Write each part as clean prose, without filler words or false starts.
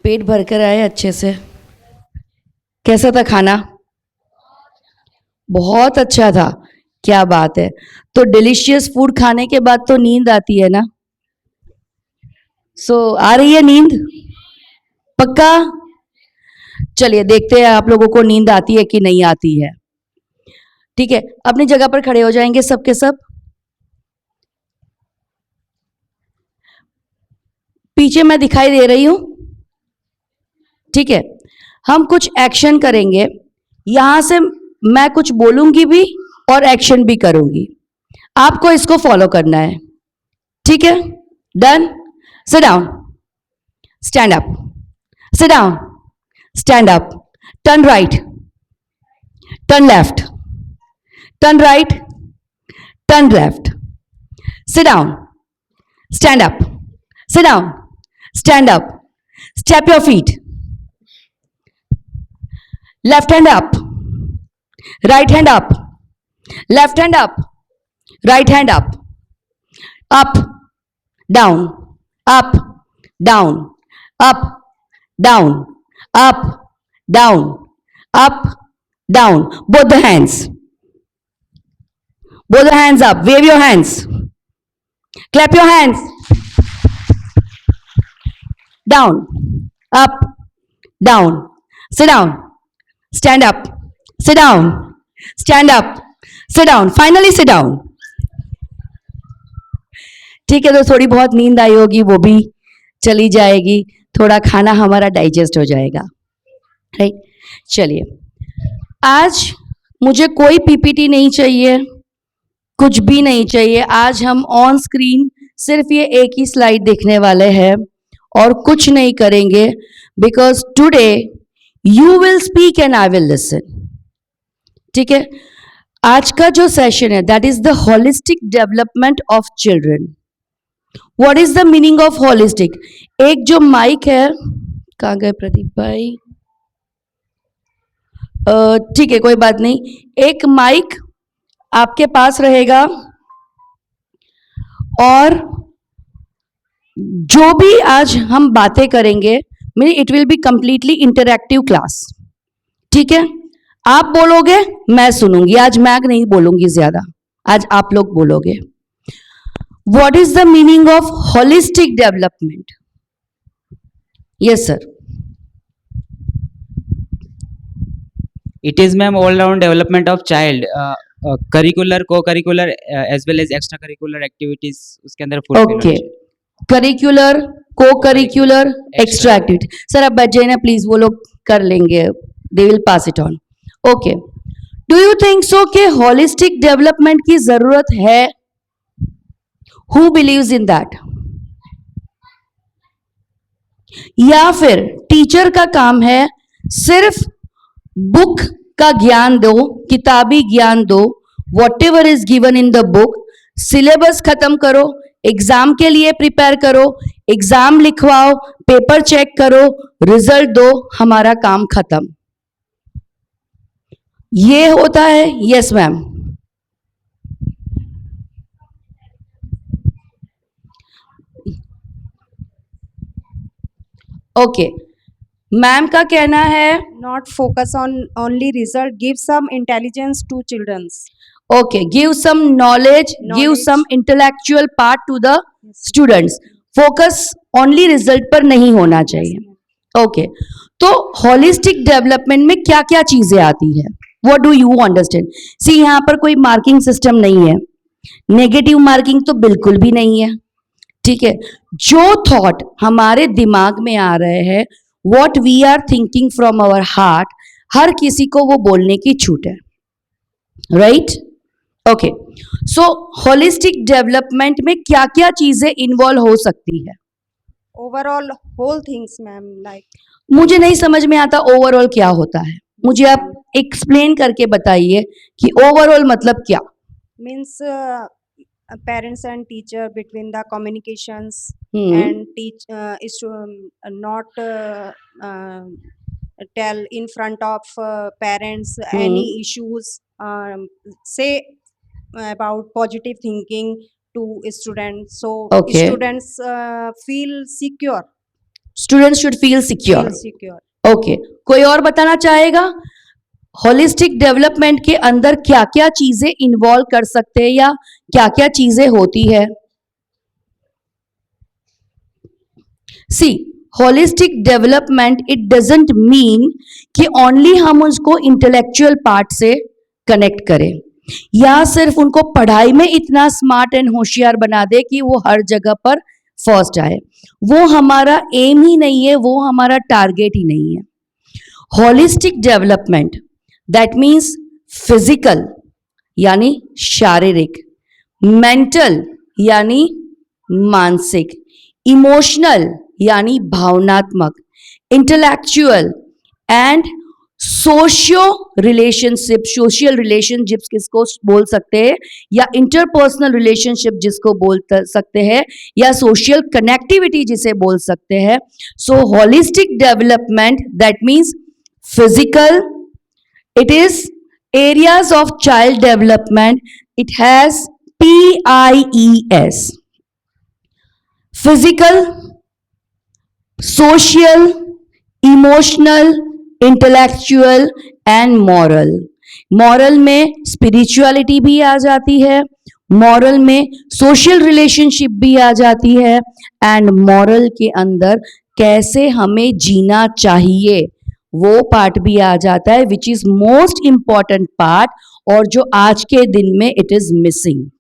पेट भर कर आए अच्छे से। कैसा था खाना? बहुत अच्छा था। क्या बात है। तो डिलीशियस फूड खाने के बाद तो नींद आती है ना? आ रही है नींद? पक्का? चलिए देखते हैं आप लोगों को नींद आती है कि नहीं आती है। ठीक है, अपनी जगह पर खड़े हो जाएंगे सबके सब। पीछे मैं दिखाई दे रही हूं? ठीक है, हम कुछ एक्शन करेंगे। यहां से मैं कुछ बोलूंगी भी और एक्शन भी करूंगी। आपको इसको फॉलो करना है। ठीक है? Done? Sit down, stand up, sit down, stand up, turn right, turn left, turn right, turn left, sit down, stand up, sit down, stand up, step your feet, left hand up, right hand up, left hand up, right hand up, down, up, down, up, down, up, down, up, down. Both the hands up, wave your hands, clap your hands, down, up, down, sit down, stand up, sit down, stand up, sit down, finally sit down. ठीक है, तो थोड़ी बहुत नींद आई होगी वो भी चली जाएगी, थोड़ा खाना हमारा डाइजेस्ट हो जाएगा। राइट, चलिए आज मुझे कोई पीपीटी नहीं चाहिए, कुछ भी नहीं चाहिए। आज हम ऑन स्क्रीन सिर्फ ये एक ही स्लाइड देखने वाले हैं और कुछ नहीं करेंगे, because today you will speak and I will listen. ठीक है, आज का जो सेशन है that is the holistic development of children. What is the meaning of holistic? एक जो माइक है, कहाँ गए प्रदीप भाई? ठीक है, कोई बात नहीं। एक माइक आपके पास रहेगा और जो भी आज हम बातें करेंगे, मेरी it will be completely interactive class. ठीक है, आप बोलोगे, मैं सुनूंगी। आज मैं नहीं बोलूंगी ज्यादा, आज आप लोग बोलोगे। What is the meaning of holistic development? Yes sir. It is, ma'am, all-round development of child, curricular, co-curricular, as well as extracurricular activities उसके अंदर fulfill होना ओके, चाहिए। करिकुलर, को करिकुलर, एक्स्ट्रा एक्टिविटी। सर आप बैठ जाइए ना प्लीज, वो लोग कर लेंगे, they will pass it on. Okay, do you think so कि होलिस्टिक डेवलपमेंट की जरूरत है? Who believes in that? या फिर टीचर का काम है सिर्फ बुक का ज्ञान दो, किताबी ज्ञान दो, what ever is given in the book, syllabus खत्म करो, एग्जाम के लिए प्रिपेयर करो, एग्जाम लिखवाओ, पेपर चेक करो, रिजल्ट दो, हमारा काम खत्म। ये होता है? Yes ma'am. ओके, मैम का कहना है not focus on only result, give some intelligence to children's. okay, give some knowledge, give Knowledge. some intellectual part to the Yes. students, focus only result पर नहीं होना चाहिए। Yes, ma'am. ओके, तो holistic development में क्या क्या चीजें आती है? What do you understand? See, यहाँ पर कोई मार्किंग सिस्टम नहीं है, नेगेटिव मार्किंग तो बिल्कुल भी नहीं है। ठीक है, जो थॉट हमारे दिमाग में आ रहे हैं, what we are thinking from our heart, हर किसी को वो बोलने की छूट है। Right? Okay, so holistic development में क्या क्या चीजें इन्वॉल्व हो सकती है? Overall whole things, ma'am, like मुझे नहीं समझ में आता ओवरऑल क्या होता है, मुझे आप एक्सप्लेन करके बताइए कि ओवरऑल मतलब क्या? means parents and teacher between the communications hmm, and teach is to not tell in front of parents any issues, say about positive thinking to students, so Okay. students feel secure. Student should feel secure. feel secure. Okay, कोई और बताना चाहेगा? Holistic development के अंदर क्या क्या चीजें involve कर सकते हैं या क्या क्या चीजें होती है? See, holistic development it doesn't mean कि ओनली हम उसको इंटेलेक्चुअल पार्ट से कनेक्ट करें या सिर्फ उनको पढ़ाई में इतना स्मार्ट एंड होशियार बना दे कि वो हर जगह पर फर्स्ट आए. वो हमारा एम ही नहीं है, वो हमारा टारगेट ही नहीं है. Holistic development that means physical यानी शारीरिक, मेंटल यानी मानसिक, इमोशनल यानी भावनात्मक, इंटेलेक्चुअल एंड सोशियल रिलेशनशिप्स किसको बोल सकते हैं या इंटरपर्सनल रिलेशनशिप जिसको बोल सकते हैं या सोशल कनेक्टिविटी जिसे बोल सकते हैं. So holistic development that means physical, it is areas of child development, it has PIES: physical, social, emotional, intellectual and moral. Moral में स्पिरिचुअलिटी भी आ जाती है, मॉरल में सोशल रिलेशनशिप भी आ जाती है एंड मॉरल के अंदर कैसे हमें जीना चाहिए वो पार्ट भी आ जाता है, which is most important part और जो आज के दिन में इट इज मिसिंग.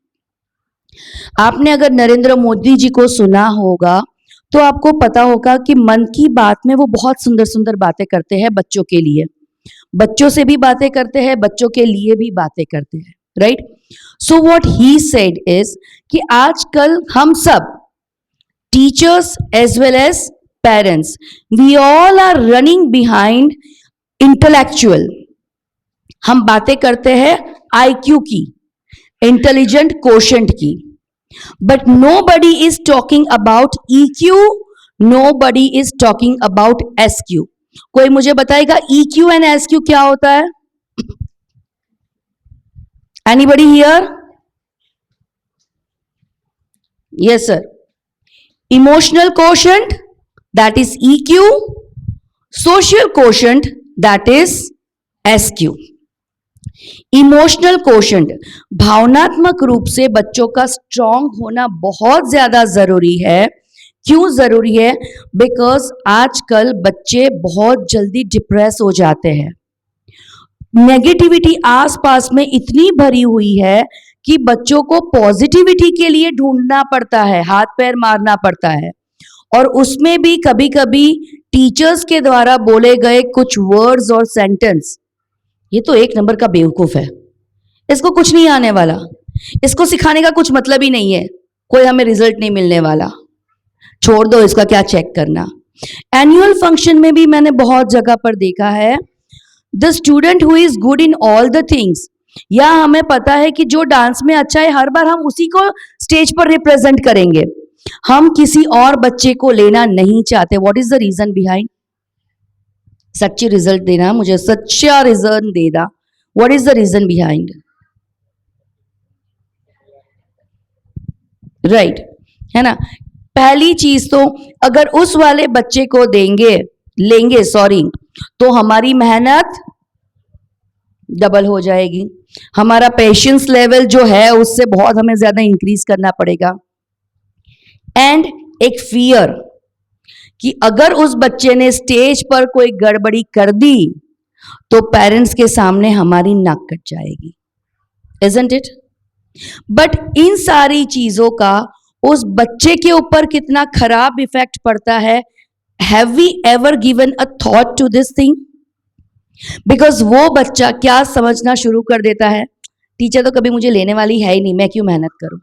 आपने अगर नरेंद्र मोदी जी को सुना होगा तो आपको पता होगा कि मन की बात में वो बहुत सुंदर सुंदर बातें करते हैं बच्चों के लिए, बच्चों से भी बातें करते हैं, बच्चों के लिए भी बातें करते हैं, right. So what he said is कि आजकल हम सब teachers as well as parents, we all are running behind intellectual. हम बातें करते हैं IQ की, इंटेलिजेंट कोशेंट की, but nobody is talking about EQ, nobody is talking about SQ. कोई मुझे बताएगा EQ and SQ क्या होता है? Anybody here? Yes sir. Emotional quotient, that is EQ, social quotient, that is SQ. Emotional quotient, भावनात्मक रूप से बच्चों का स्ट्रांग होना बहुत ज्यादा जरूरी है. क्यों जरूरी है? बिकॉज आजकल बच्चे बहुत जल्दी डिप्रेस हो जाते हैं. नेगेटिविटी आसपास में इतनी भरी हुई है कि बच्चों को पॉजिटिविटी के लिए ढूंढना पड़ता है, हाथ पैर मारना पड़ता है और उसमें भी कभी कभी टीचर्स के द्वारा बोले गए कुछ वर्ड्स और सेंटेंस, ये तो एक नंबर का बेवकूफ है, इसको कुछ नहीं आने वाला, इसको सिखाने का कुछ मतलब ही नहीं है, कोई हमें रिजल्ट नहीं मिलने वाला, छोड़ दो इसका क्या चेक करना. एनुअल फंक्शन में भी मैंने बहुत जगह पर देखा है, the student who is good in all the things, या हमें पता है कि जो डांस में अच्छा है हर बार हम उसी को स्टेज पर रिप्रेजेंट करेंगे, हम किसी और बच्चे को लेना नहीं चाहते. What is the reason behind? सच्ची रिजल्ट देना, मुझे सच्चा रीजन देना. What is the reason behind? Right, है ना. पहली चीज तो अगर उस वाले बच्चे को लेंगे तो हमारी मेहनत डबल हो जाएगी, हमारा पेशेंस लेवल जो है उससे बहुत हमें ज्यादा इंक्रीज करना पड़ेगा. एंड एक फियर कि अगर उस बच्चे ने स्टेज पर कोई गड़बड़ी कर दी तो पेरेंट्स के सामने हमारी नाक कट जाएगी. Isn't it? बट इन सारी चीजों का उस बच्चे के ऊपर कितना खराब इफेक्ट पड़ता है, have we ever given a thought to this thing? Because वो बच्चा क्या समझना शुरू कर देता है, टीचर तो कभी मुझे लेने वाली है ही नहीं, मैं क्यों मेहनत करूं.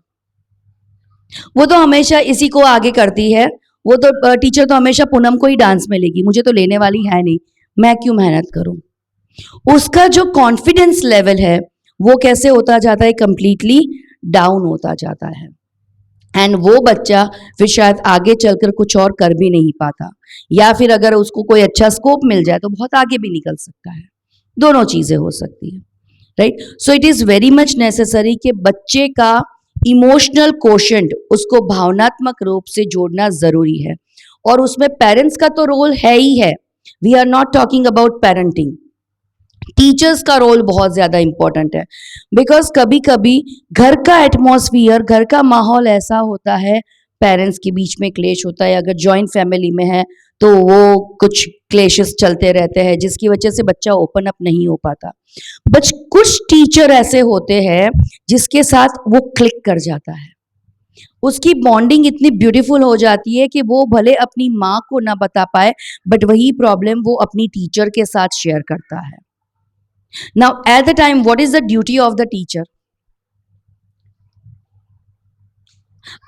वो तो हमेशा इसी को आगे करती है, वो तो टीचर तो हमेशा पूनम को ही डांस में लेगी, मुझे तो लेने वाली है नहीं, मैं क्यों मेहनत करूं. उसका जो कॉन्फिडेंस लेवल है वो कैसे होता जाता है? कंप्लीटली डाउन होता जाता है. एंड वो बच्चा फिर शायद आगे चलकर कुछ और कर भी नहीं पाता, या फिर अगर उसको कोई अच्छा स्कोप मिल जाए तो बहुत आगे भी निकल सकता है. दोनों चीजें हो सकती है, right. So it is very much necessary कि बच्चे का इमोशनल कोशेंट, उसको भावनात्मक रूप से जोड़ना जरूरी है. और उसमें पेरेंट्स का तो रोल है ही है. We are not talking about parenting. Teachers का रोल बहुत ज्यादा इंपॉर्टेंट है, बिकॉज कभी कभी घर का एटमॉस्फियर, घर का माहौल ऐसा होता है, पेरेंट्स के बीच में क्लेश होता है. अगर जॉइंट फैमिली में है तो वो कुछ क्लेशेस चलते रहते हैं जिसकी वजह से बच्चा ओपन अप नहीं हो पाता. बट कुछ टीचर ऐसे होते हैं जिसके साथ वो क्लिक कर जाता है, उसकी बॉन्डिंग इतनी ब्यूटीफुल हो जाती है कि वो भले अपनी माँ को ना बता पाए बट वही प्रॉब्लम वो अपनी टीचर के साथ शेयर करता है. Now, at the time, what is the duty of the teacher?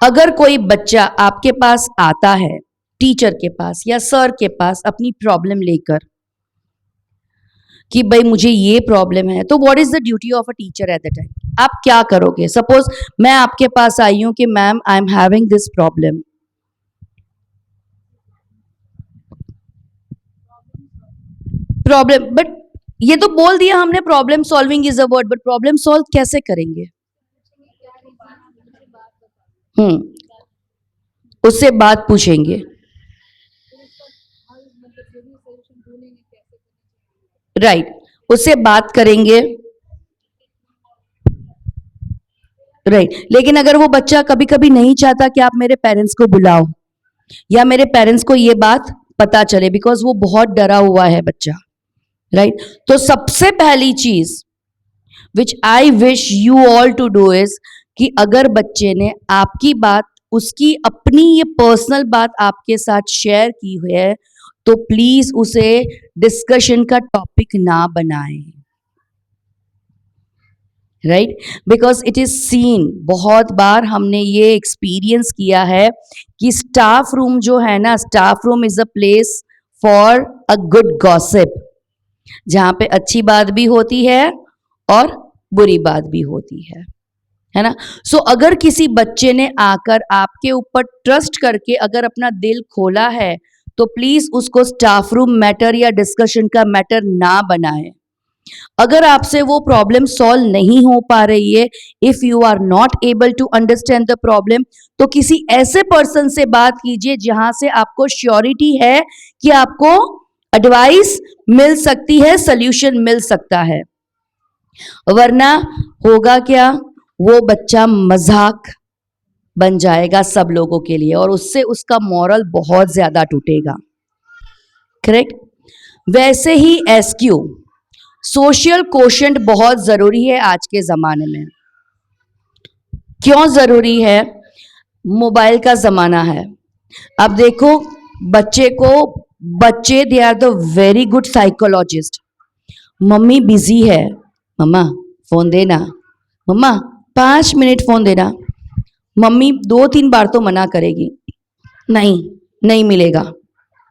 अगर कोई बच्चा आपके पास आता है, टीचर के पास या सर के पास अपनी प्रॉब्लम लेकर कि भाई मुझे ये प्रॉब्लम है, तो what is the duty of a teacher at the time? आप क्या करोगे? सपोज मैं आपके पास आई हूं कि ma'am I am having this problem. Problem, but ये तो बोल दिया हमने problem solving is a word, but problem solve कैसे करेंगे? उससे बात पूछेंगे, राइट, उससे बात करेंगे, राइट. लेकिन अगर वो बच्चा कभी कभी नहीं चाहता कि आप मेरे पेरेंट्स को बुलाओ या मेरे पेरेंट्स को ये बात पता चले, बिकॉज वो बहुत डरा हुआ है बच्चा, राइट. तो सबसे पहली चीज which I wish you all to do is कि अगर बच्चे ने आपकी बात, उसकी अपनी ये पर्सनल बात आपके साथ शेयर की हुई है, तो प्लीज उसे डिस्कशन का टॉपिक ना बनाएं, right. Because it is seen, बहुत बार हमने ये एक्सपीरियंस किया है कि स्टाफ रूम जो है ना, staff room is a place for a good gossip, जहां पे अच्छी बात भी होती है और बुरी बात भी होती है ना. सो अगर किसी बच्चे ने आकर आपके ऊपर ट्रस्ट करके अगर अपना दिल खोला है, तो प्लीज उसको स्टाफ रूम मैटर या डिस्कशन का मैटर ना बनाए. अगर आपसे वो प्रॉब्लम सॉल्व नहीं हो पा रही है, if you are not able to understand the problem, तो किसी ऐसे पर्सन से बात कीजिए जहां से आपको श्योरिटी है कि आपको एडवाइस मिल सकती है, सोल्यूशन मिल सकता है. वरना होगा क्या, वो बच्चा मजाक बन जाएगा सब लोगों के लिए और उससे उसका मॉरल बहुत ज्यादा टूटेगा, करेक्ट. वैसे ही एसक्यू, सोशल कोशेंट बहुत जरूरी है आज के जमाने में. क्यों जरूरी है? मोबाइल का जमाना है. अब देखो बच्चे they are the very good psychologist. Mummy busy है, मम्मा फोन देना, मम्मा 5 मिनट फोन देना. मम्मी 2-3 बार तो मना करेगी, नहीं मिलेगा,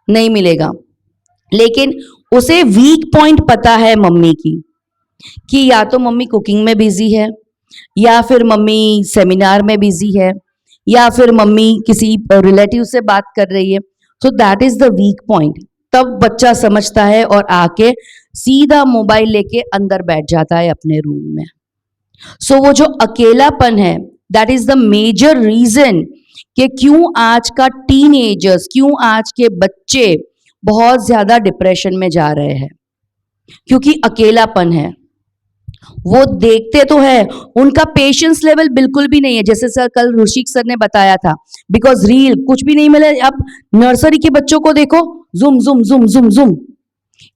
नहीं मिलेगा. लेकिन उसे वीक पॉइंट पता है मम्मी की, कि या तो मम्मी कुकिंग में बिजी है, या फिर मम्मी सेमिनार में बिजी है, या फिर मम्मी किसी रिलेटिव से बात कर रही है. So that is the weak point. तब बच्चा समझता है और आके सीधा मोबाइल लेके अंदर बैठ जाता है अपने रूम में. सो वो जो अकेलापन है, that is the major reason कि क्यों आज का टीनेजर्स, क्यों आज के बच्चे बहुत ज्यादा डिप्रेशन में जा रहे हैं, क्योंकि अकेलापन है. वो देखते तो है, उनका पेशेंस लेवल बिल्कुल भी नहीं है, जैसे सर कल ऋषिक सर ने बताया था, बिकॉज रील कुछ भी नहीं मिले. अब नर्सरी के बच्चों को देखो, जुम जुम जुम जुम जुम,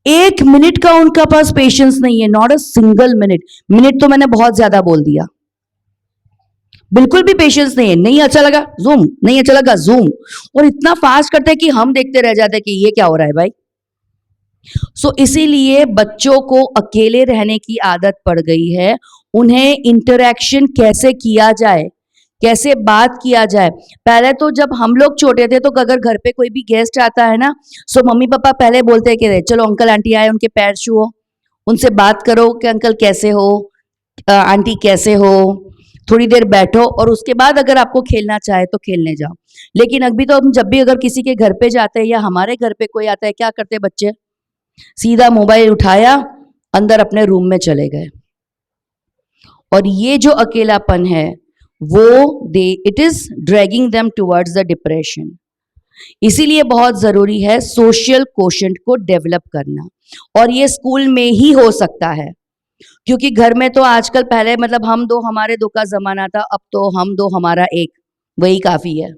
1 मिनट का उनका पास पेशेंस नहीं है, नॉट अ सिंगल मिनट तो मैंने बहुत ज्यादा बोल दिया, बिल्कुल भी पेशेंस नहीं है. नहीं अच्छा लगा जूम, नहीं अच्छा लगा जूम, और इतना फास्ट करते हैं कि हम देखते रह जाते हैं कि ये क्या हो रहा है भाई. सो इसीलिए बच्चों को अकेले रहने की आदत पड़ गई है. उन्हें इंटरेक्शन कैसे किया जाए, कैसे बात किया जाए. पहले तो जब हम लोग छोटे थे तो अगर घर पे कोई भी गेस्ट आता है ना, सो मम्मी पापा पहले बोलते हैं कि चलो अंकल आंटी आए, उनके पैर छुओ, उनसे बात करो कि अंकल कैसे हो, आंटी कैसे हो, थोड़ी देर बैठो, और उसके बाद अगर आपको खेलना चाहे तो खेलने जाओ. लेकिन अभी तो हम जब भी अगर किसी के घर पे जाते हैं या हमारे घर पे कोई आता है, क्या करते हैं बच्चे? सीधा मोबाइल उठाया, अंदर अपने रूम में चले गए. और ये जो अकेलापन है वो it is dragging them towards the depression. इसीलिए बहुत जरूरी है सोशल कोशेंट को डेवलप करना, और ये स्कूल में ही हो सकता है, क्योंकि घर में तो आजकल, पहले मतलब हम दो हमारे दो का जमाना था, अब तो हम दो हमारा एक, वही काफी है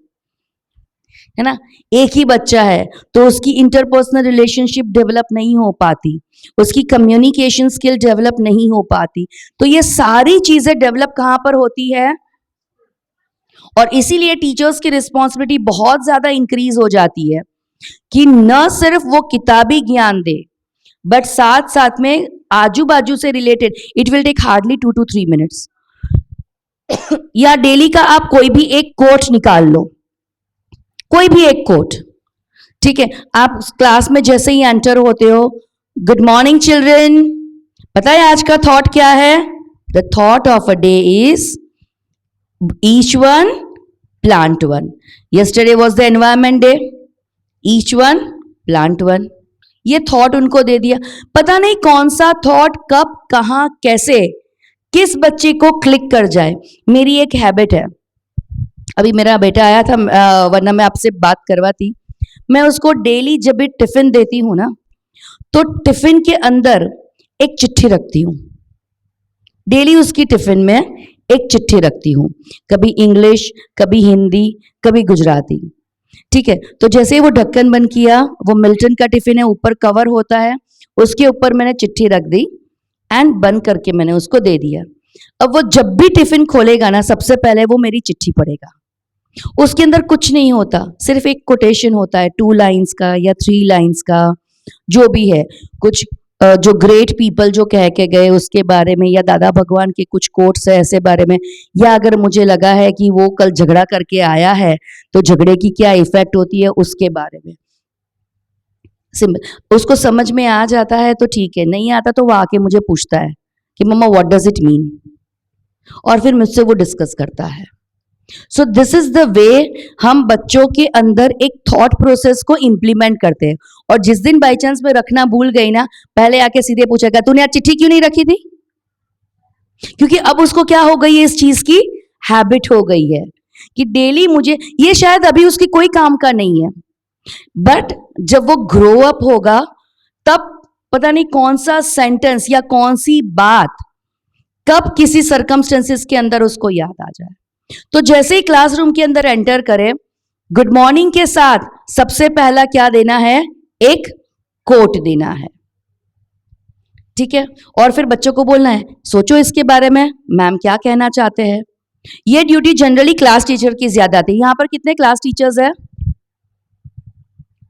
ना। एक ही बच्चा है तो उसकी इंटरपर्सनल रिलेशनशिप डेवलप नहीं हो पाती, उसकी कम्युनिकेशन स्किल डेवलप नहीं हो पाती। तो ये सारी चीजें डेवलप कहाँ पर होती है, और इसीलिए टीचर्स की रिस्पॉन्सिबिलिटी बहुत ज्यादा इंक्रीज हो जाती है कि न सिर्फ वो किताबी ज्ञान दे, बट साथ साथ में आजू बाजू से related, it will take hardly 2 to 3 minutes या डेली का आप कोई भी एक कोट निकाल लो, कोई भी एक कोट, ठीक है। आप क्लास में जैसे ही एंटर होते हो, गुड मॉर्निंग चिल्ड्रन, पता है आज का थॉट क्या है? The thought of a day is each one plant one. yesterday was the environment day, each one plant one। ये थॉट उनको दे दिया। पता नहीं कौन सा थॉट कब कहां कैसे किस बच्चे को क्लिक कर जाए। मेरी एक हैबिट है, अभी मेरा बेटा आया था, वरना मैं आपसे बात करवाती, मैं उसको डेली जब भी टिफिन देती हूँ ना, तो टिफिन के अंदर एक चिट्ठी रखती हूँ। डेली उसकी टिफिन में एक चिट्ठी रखती हूँ, कभी इंग्लिश, कभी हिंदी, कभी गुजराती, ठीक है। तो जैसे ही वो ढक्कन बंद किया, वो मिल्टन का टिफिन है, ऊपर कवर होता है, उसके ऊपर मैंने चिट्ठी रख दी एंड बंद करके मैंने उसको दे दिया। अब वो जब भी टिफिन खोलेगा ना, सबसे पहले वो मेरी चिट्ठी पढ़ेगा। उसके अंदर कुछ नहीं होता, सिर्फ एक कोटेशन होता है 2 लाइन्स का या 3 लाइन्स का, जो भी है, कुछ जो ग्रेट पीपल जो कह के गए उसके बारे में, या दादा भगवान के कुछ कोट्स है ऐसे बारे में, या अगर मुझे लगा है कि वो कल झगड़ा करके आया है तो झगड़े की क्या इफेक्ट होती है उसके बारे में। सिंपल, उसको समझ में आ जाता है तो ठीक है, नहीं आता तो वो आके मुझे पूछता है कि मम्मा व्हाट डज इट मीन, और फिर मुझसे वो डिस्कस करता है। सो दिस इज द वे हम बच्चों के अंदर एक थॉट प्रोसेस को इंप्लीमेंट करते हैं। और जिस दिन बाई चांस में रखना भूल गई ना, पहले आके सीधे पूछेगा तूने आज चिट्ठी क्यों नहीं रखी थी, क्योंकि अब उसको क्या हो गई है, इस चीज की हैबिट हो गई है कि डेली मुझे, ये शायद अभी उसकी कोई काम का नहीं है, बट जब वो ग्रो अप होगा तब पता नहीं कौन सा सेंटेंस या कौन सी बात कब किसी सर्कमस्टेंसेस के अंदर उसको याद आ जाए। तो जैसे ही क्लासरूम के अंदर एंटर करें, गुड मॉर्निंग के साथ सबसे पहला क्या देना है, एक कोट देना है, ठीक है। और फिर बच्चों को बोलना है सोचो इसके बारे में, मैम क्या कहना चाहते हैं। ये ड्यूटी जनरली क्लास टीचर की ज्यादा थी। यहां पर कितने क्लास टीचर्स है?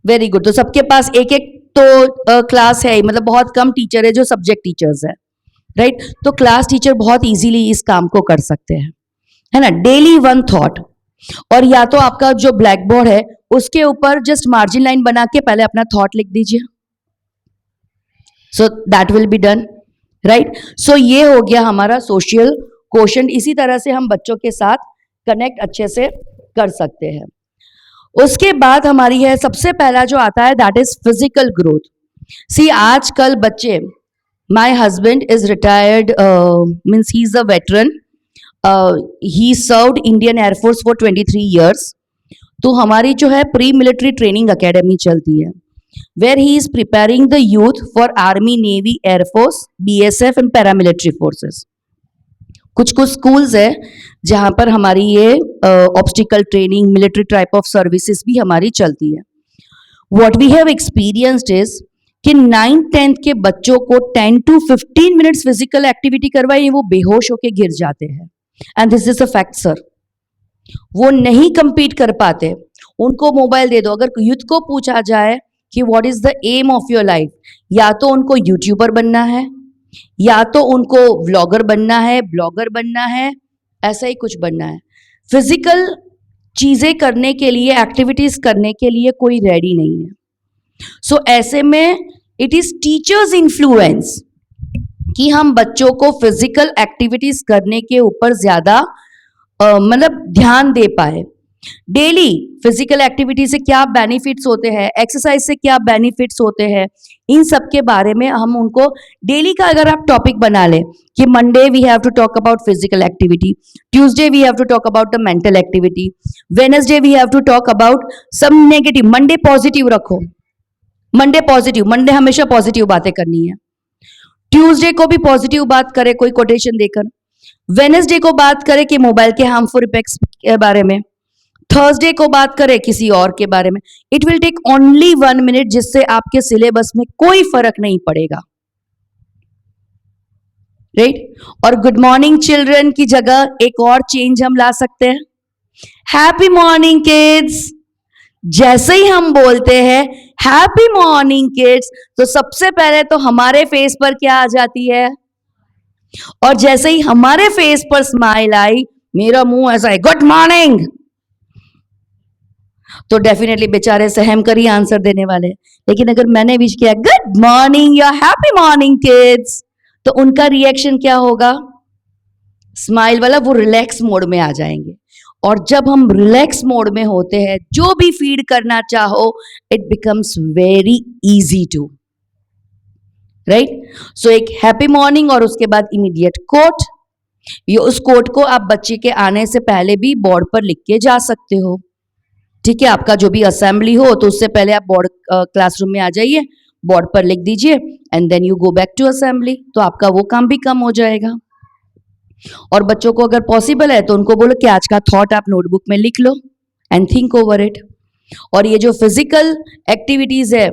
Very good. तो सबके पास एक एक तो क्लास है, मतलब बहुत कम टीचर है जो सब्जेक्ट टीचर्स है, राइट। तो क्लास टीचर बहुत इजीली इस काम को कर सकते हैं, है ना। डेली 1 थॉट, और या तो आपका जो ब्लैक बोर्ड है उसके ऊपर जस्ट मार्जिन लाइन बना के पहले अपना थॉट लिख दीजिए, so that will be done, right. So ये हो गया हमारा सोशल कोशेंट। इसी तरह से हम बच्चों के साथ कनेक्ट अच्छे से कर सकते हैं। उसके बाद हमारी है सबसे पहला जो आता है, दैट इज फिजिकल ग्रोथ। सी आजकल बच्चे, my husband is retired, means he is a veteran, he served Indian air force for 23 years। तो हमारी जो है प्री मिलिट्री ट्रेनिंग अकेडमी चलती है, where he is preparing the youth for army, navy, air force, BSF and paramilitary forces. कुछ कुछ schools है जहां पर हमारी ये obstacle training, military type of services भी हमारी चलती है। What we have experienced is कि 9th-10th के बच्चों को 10 to 15 मिनट्स फिजिकल एक्टिविटी करवाइए, वो बेहोश होके गिर जाते हैं, and this is a fact sir. वो नहीं compete कर पाते, उनको मोबाइल दे दो। अगर यूथ को पूछा जाए कि what is the aim of your life, या तो उनको यूट्यूबर बनना है, या तो उनको व्लॉगर बनना है, ब्लॉगर बनना है, ऐसा ही कुछ बनना है। फिजिकल चीजें करने के लिए, एक्टिविटीज करने के लिए कोई रेडी नहीं है। सो ऐसे में इट इज टीचर्स इन्फ्लुएंस कि हम बच्चों को फिजिकल एक्टिविटीज करने के ऊपर ज्यादा मतलब ध्यान दे पाए। डेली फिजिकल एक्टिविटी से क्या बेनिफिट्स होते हैं, एक्सरसाइज से क्या बेनिफिट्स होते हैं, इन सब के बारे में हम उनको डेली का अगर आप टॉपिक बना लें कि Monday we have to talk about physical activity, Tuesday we have to talk about the mental activity, Wednesday we have to talk about some negative, Monday positive रखो, मंडे पॉजिटिव, मंडे हमेशा positive बातें करनी है, Tuesday को भी positive बात करे कोई कोटेशन देकर, वेडनेसडे को बात करे कि मोबाइल के हार्मफुल इफेक्ट्स के बारे में, थर्सडे को बात करें किसी और के बारे में. It will take only 1 minute, जिससे आपके सिलेबस में कोई फर्क नहीं पड़ेगा, राइट. और गुड मॉर्निंग चिल्ड्रन की जगह एक और चेंज हम ला सकते हैं, हैप्पी मॉर्निंग किड्स. जैसे ही हम बोलते हैं हैप्पी मॉर्निंग किड्स, तो सबसे पहले तो हमारे फेस पर क्या आ जाती है, और जैसे ही हमारे फेस पर स्माइल आई, मेरा मुंह ऐसा है गुड मॉर्निंग, तो डेफिनेटली बेचारे सहम कर ही आंसर देने वाले. लेकिन अगर मैंने विश किया गुड मॉर्निंग या हैप्पी मॉर्निंग किड्स, तो उनका रिएक्शन क्या होगा, स्माइल वाला, वो रिलैक्स मोड में आ जाएंगे. और जब हम रिलैक्स मोड में होते हैं, जो भी फीड करना चाहो, it becomes very easy to, right. So एक हैप्पी मॉर्निंग और उसके बाद इमीडिएट कोट. ये उस कोट को आप बच्चे के आने से पहले भी बोर्ड पर लिख के जा सकते हो, ठीक है. आपका जो भी असेंबली हो, तो उससे पहले आप बोर्ड क्लासरूम में आ जाइए, बोर्ड पर लिख दीजिए and then you go back to assembly, तो आपका वो काम भी कम हो जाएगा. और बच्चों को अगर पॉसिबल है तो उनको बोलो कि आज का थॉट आप नोटबुक में लिख लो एंड थिंक ओवर इट. और ये जो फिजिकल एक्टिविटीज है,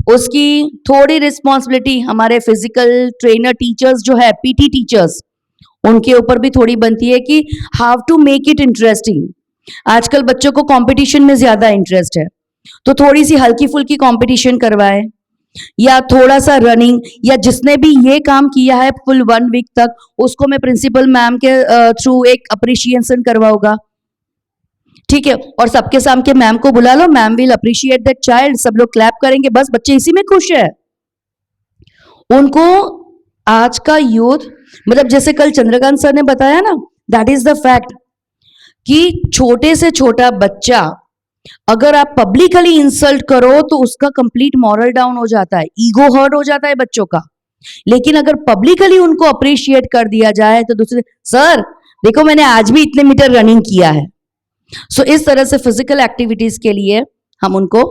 उसकी थोड़ी रिस्पॉन्सिबिलिटी हमारे फिजिकल ट्रेनर टीचर्स जो है, पीटी टीचर्स, उनके ऊपर भी थोड़ी बनती है कि how to make it interesting. आजकल बच्चों को कंपटीशन में ज्यादा इंटरेस्ट है, तो थोड़ी सी हल्की फुल्की कंपटीशन करवाए, या थोड़ा सा रनिंग, या जिसने भी ये काम किया है फुल 1 वीक तक, उसको मैं प्रिंसिपल मैम के थ्रू एक अप्रिशिएशन करवाऊंगा, ठीक है. और सबके सामने मैम को बुला लो, ma'am will appreciate that child, सब लोग क्लैप करेंगे, बस बच्चे इसी में खुश है. उनको आज का यूथ, मतलब जैसे कल चंद्रकांत सर ने बताया ना, दैट इज द फैक्ट कि छोटे से छोटा बच्चा अगर आप पब्लिकली इंसल्ट करो तो उसका कंप्लीट मॉरल डाउन हो जाता है, ईगो हर्ट हो जाता है बच्चों का. लेकिन अगर पब्लिकली उनको अप्रिशिएट कर दिया जाए तो दूसरे, सर देखो मैंने आज भी इतने मीटर रनिंग किया है. सो इस तरह से फिजिकल एक्टिविटीज के लिए हम उनको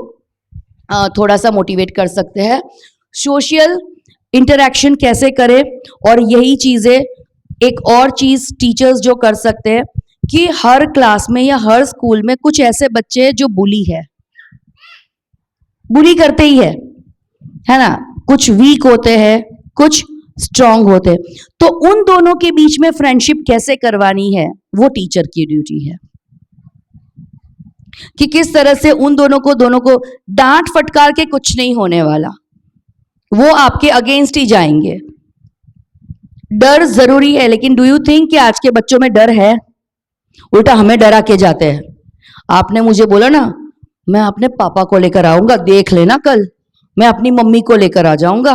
थोड़ा सा मोटिवेट कर सकते हैं. सोशल इंटरेक्शन कैसे करें, और यही चीजें, एक और चीज टीचर्स जो कर सकते हैं कि हर क्लास में या हर स्कूल में कुछ ऐसे बच्चे जो बुली करते ही है ना, कुछ वीक होते हैं, कुछ स्ट्रांग होते हैं, तो उन दोनों के बीच में फ्रेंडशिप कैसे करवानी है, वो टीचर की ड्यूटी है. कि किस तरह से उन दोनों को डांट फटकार के कुछ नहीं होने वाला, वो आपके अगेंस्ट ही जाएंगे. डर जरूरी है, लेकिन डू यू थिंक कि आज के बच्चों में डर है? उल्टा हमें डरा के जाते हैं. आपने मुझे बोला ना, मैं अपने पापा को लेकर आऊंगा, देख लेना कल मैं अपनी मम्मी को लेकर आ जाऊंगा,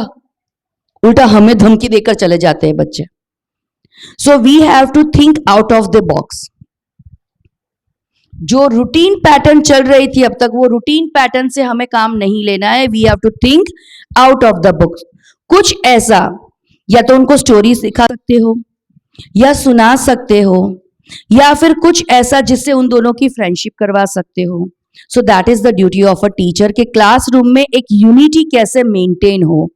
उल्टा हमें धमकी देकर चले जाते हैं बच्चे. So we have to think out of the box. जो रूटीन पैटर्न चल रही थी अब तक, वो रूटीन पैटर्न से हमें काम नहीं लेना है. We have to think out of the books. कुछ ऐसा, या तो उनको स्टोरी सिखा सकते हो, या सुना सकते हो, या फिर कुछ ऐसा जिससे उन दोनों की फ्रेंडशिप करवा सकते हो. So that is the duty of a teacher कि क्लासरूम में एक यूनिटी कैसे मेंटेन हो,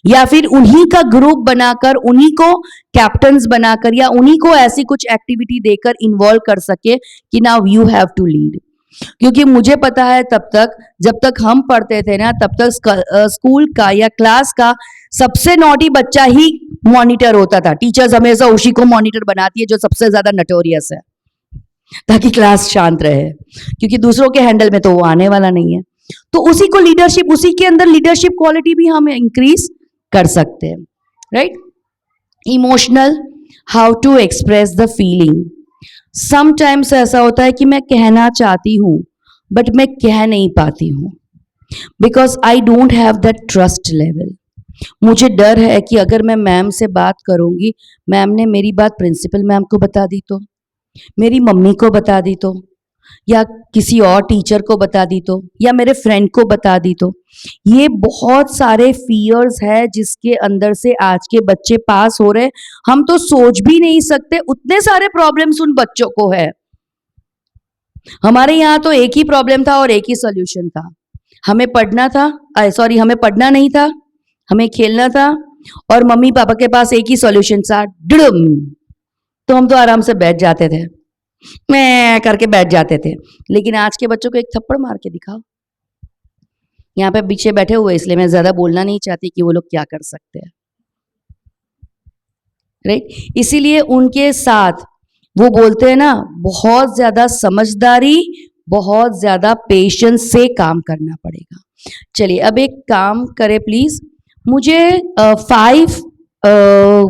या फिर उन्हीं का ग्रुप बनाकर, उन्हीं को कैप्टन्स बनाकर, या उन्हीं को ऐसी कुछ एक्टिविटी देकर इन्वॉल्व कर सके कि now you have to lead. क्योंकि मुझे पता है तब तक, जब तक हम पढ़ते थे ना, तब तक स्कूल का या क्लास का सबसे नॉटी बच्चा ही मॉनिटर होता था. टीचर्स हमेशा उसी को मॉनिटर बनाती है जो सबसे ज्यादा नटोरियस है, ताकि क्लास शांत रहे, क्योंकि दूसरों के हैंडल में तो वो आने वाला नहीं है. तो उसी को लीडरशिप, उसी के अंदर लीडरशिप क्वालिटी भी हम इंक्रीज कर सकते हैं, right. Emotional, how to express the feeling. Sometimes ऐसा होता है कि मैं कहना चाहती हूं बट मैं कह नहीं पाती हूं, because I don't have that trust level. मुझे डर है कि अगर मैं मैम से बात करूंगी, मैम ने मेरी बात प्रिंसिपल मैम को बता दी तो, मेरी मम्मी को बता दी तो, या किसी और टीचर को बता दी तो, या मेरे फ्रेंड को बता दी तो। ये बहुत सारे फियर्स है जिसके अंदर से आज के बच्चे पास हो रहे हैं। हम तो सोच भी नहीं सकते, उतने सारे प्रॉब्लम्स उन बच्चों को है। हमारे यहाँ तो एक ही प्रॉब्लम था और एक ही सॉल्यूशन था, हमें पढ़ना था, हमें पढ़ना नहीं था, हमें खेलना था, और मम्मी पापा के पास एक ही सॉल्यूशन था, डुडुम। तो हम तो आराम से बैठ जाते थे, मैं करके बैठ जाते थे। लेकिन आज के बच्चों को एक थप्पड़ मार के दिखाओ। यहाँ पे पीछे बैठे हुए इसलिए मैं ज्यादा बोलना नहीं चाहती कि वो लोग क्या कर सकते हैं, राइट। इसीलिए उनके साथ वो बोलते हैं ना, बहुत ज्यादा समझदारी, बहुत ज्यादा पेशेंस से काम करना पड़ेगा। चलिए अब एक काम करें प्लीज, मुझे 5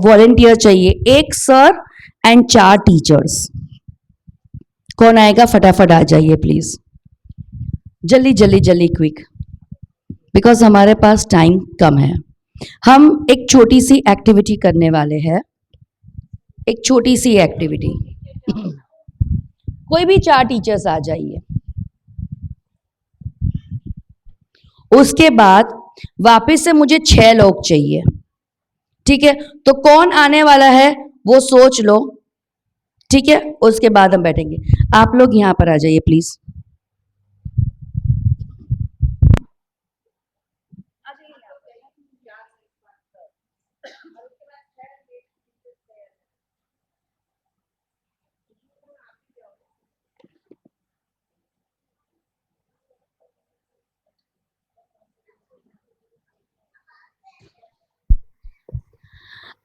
वॉलंटियर चाहिए, 1 सर एंड 4 टीचर्स। कौन आएगा? फटाफट आ जाइए प्लीज, जल्दी जल्दी जल्दी, क्विक, बिकॉज हमारे पास टाइम कम है। हम एक छोटी सी एक्टिविटी करने वाले हैं, एक छोटी सी एक्टिविटी। कोई भी 4 टीचर्स आ जाइए। उसके बाद वापस से मुझे 6 लोग चाहिए, ठीक है? तो कौन आने वाला है वो सोच लो, ठीक है? उसके बाद हम बैठेंगे। आप लोग यहां पर आ जाइए प्लीज।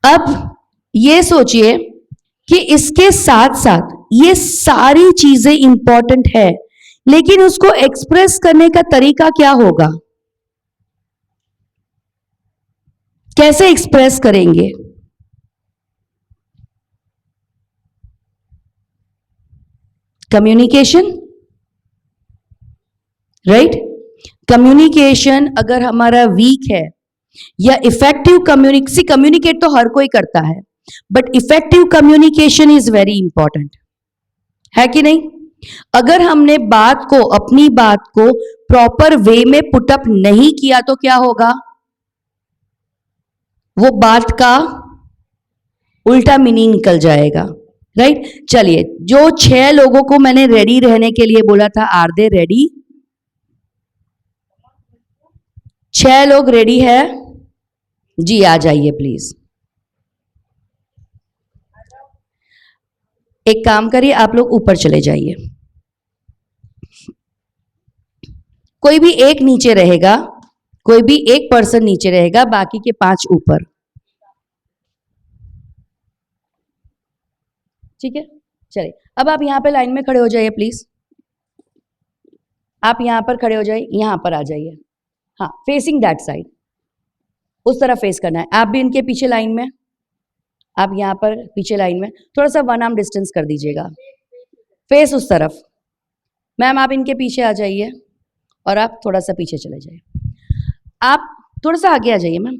अब ये सोचिए कि इसके साथ साथ ये सारी चीजें इंपॉर्टेंट है, लेकिन उसको एक्सप्रेस करने का तरीका क्या होगा? कैसे एक्सप्रेस करेंगे? Communication, right? कम्युनिकेशन अगर हमारा वीक है, या इफेक्टिव कम्युनिकेट तो हर कोई करता है, but effective communication is very important, है कि नहीं? अगर हमने अपनी बात को प्रॉपर वे में पुटअप नहीं किया तो क्या होगा? वो बात का उल्टा मीनिंग निकल जाएगा, राइट? चलिए, जो 6 लोगों को मैंने रेडी रहने के लिए बोला था, आर दे रेडी? 6 लोग रेडी है जी? आ जाइए प्लीज। एक काम करिए, आप लोग ऊपर चले जाइए, कोई भी एक नीचे रहेगा, कोई भी एक पर्सन नीचे रहेगा, बाकी के 5 ऊपर, ठीक है? चलिए, अब आप यहां पे लाइन में खड़े हो जाइए प्लीज। आप यहां पर खड़े हो जाइए, यहां पर आ जाइए, हाँ, फेसिंग दैट साइड, उस तरफ फेस करना है। आप भी इनके पीछे लाइन में, आप यहां पर पीछे लाइन में, थोड़ा सा 1 आर्म डिस्टेंस कर दीजिएगा, फेस उस तरफ। मैम आप इनके पीछे आ जाइए और आप थोड़ा सा पीछे चले जाइए, आप थोड़ा सा आगे आ जाइए मैम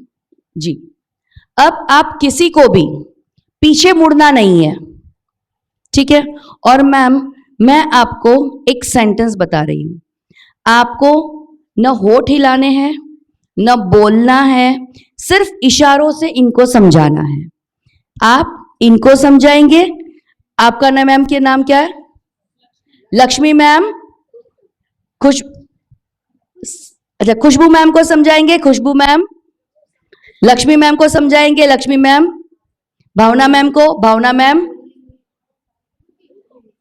जी। अब आप किसी को भी पीछे मुड़ना नहीं है, ठीक है? और मैम मैं आपको एक सेंटेंस बता रही हूं, आपको न होठ हिलाने हैं, न बोलना है, सिर्फ इशारों से इनको समझाना है। आप इनको समझाएंगे। आपका नाम, मैम के नाम क्या है? लक्ष्मी मैम, अच्छा, खुशबू मैम को समझाएंगे, खुशबू मैम। लक्ष्मी मैम को समझाएंगे, लक्ष्मी मैम। भावना मैम को, भावना मैम।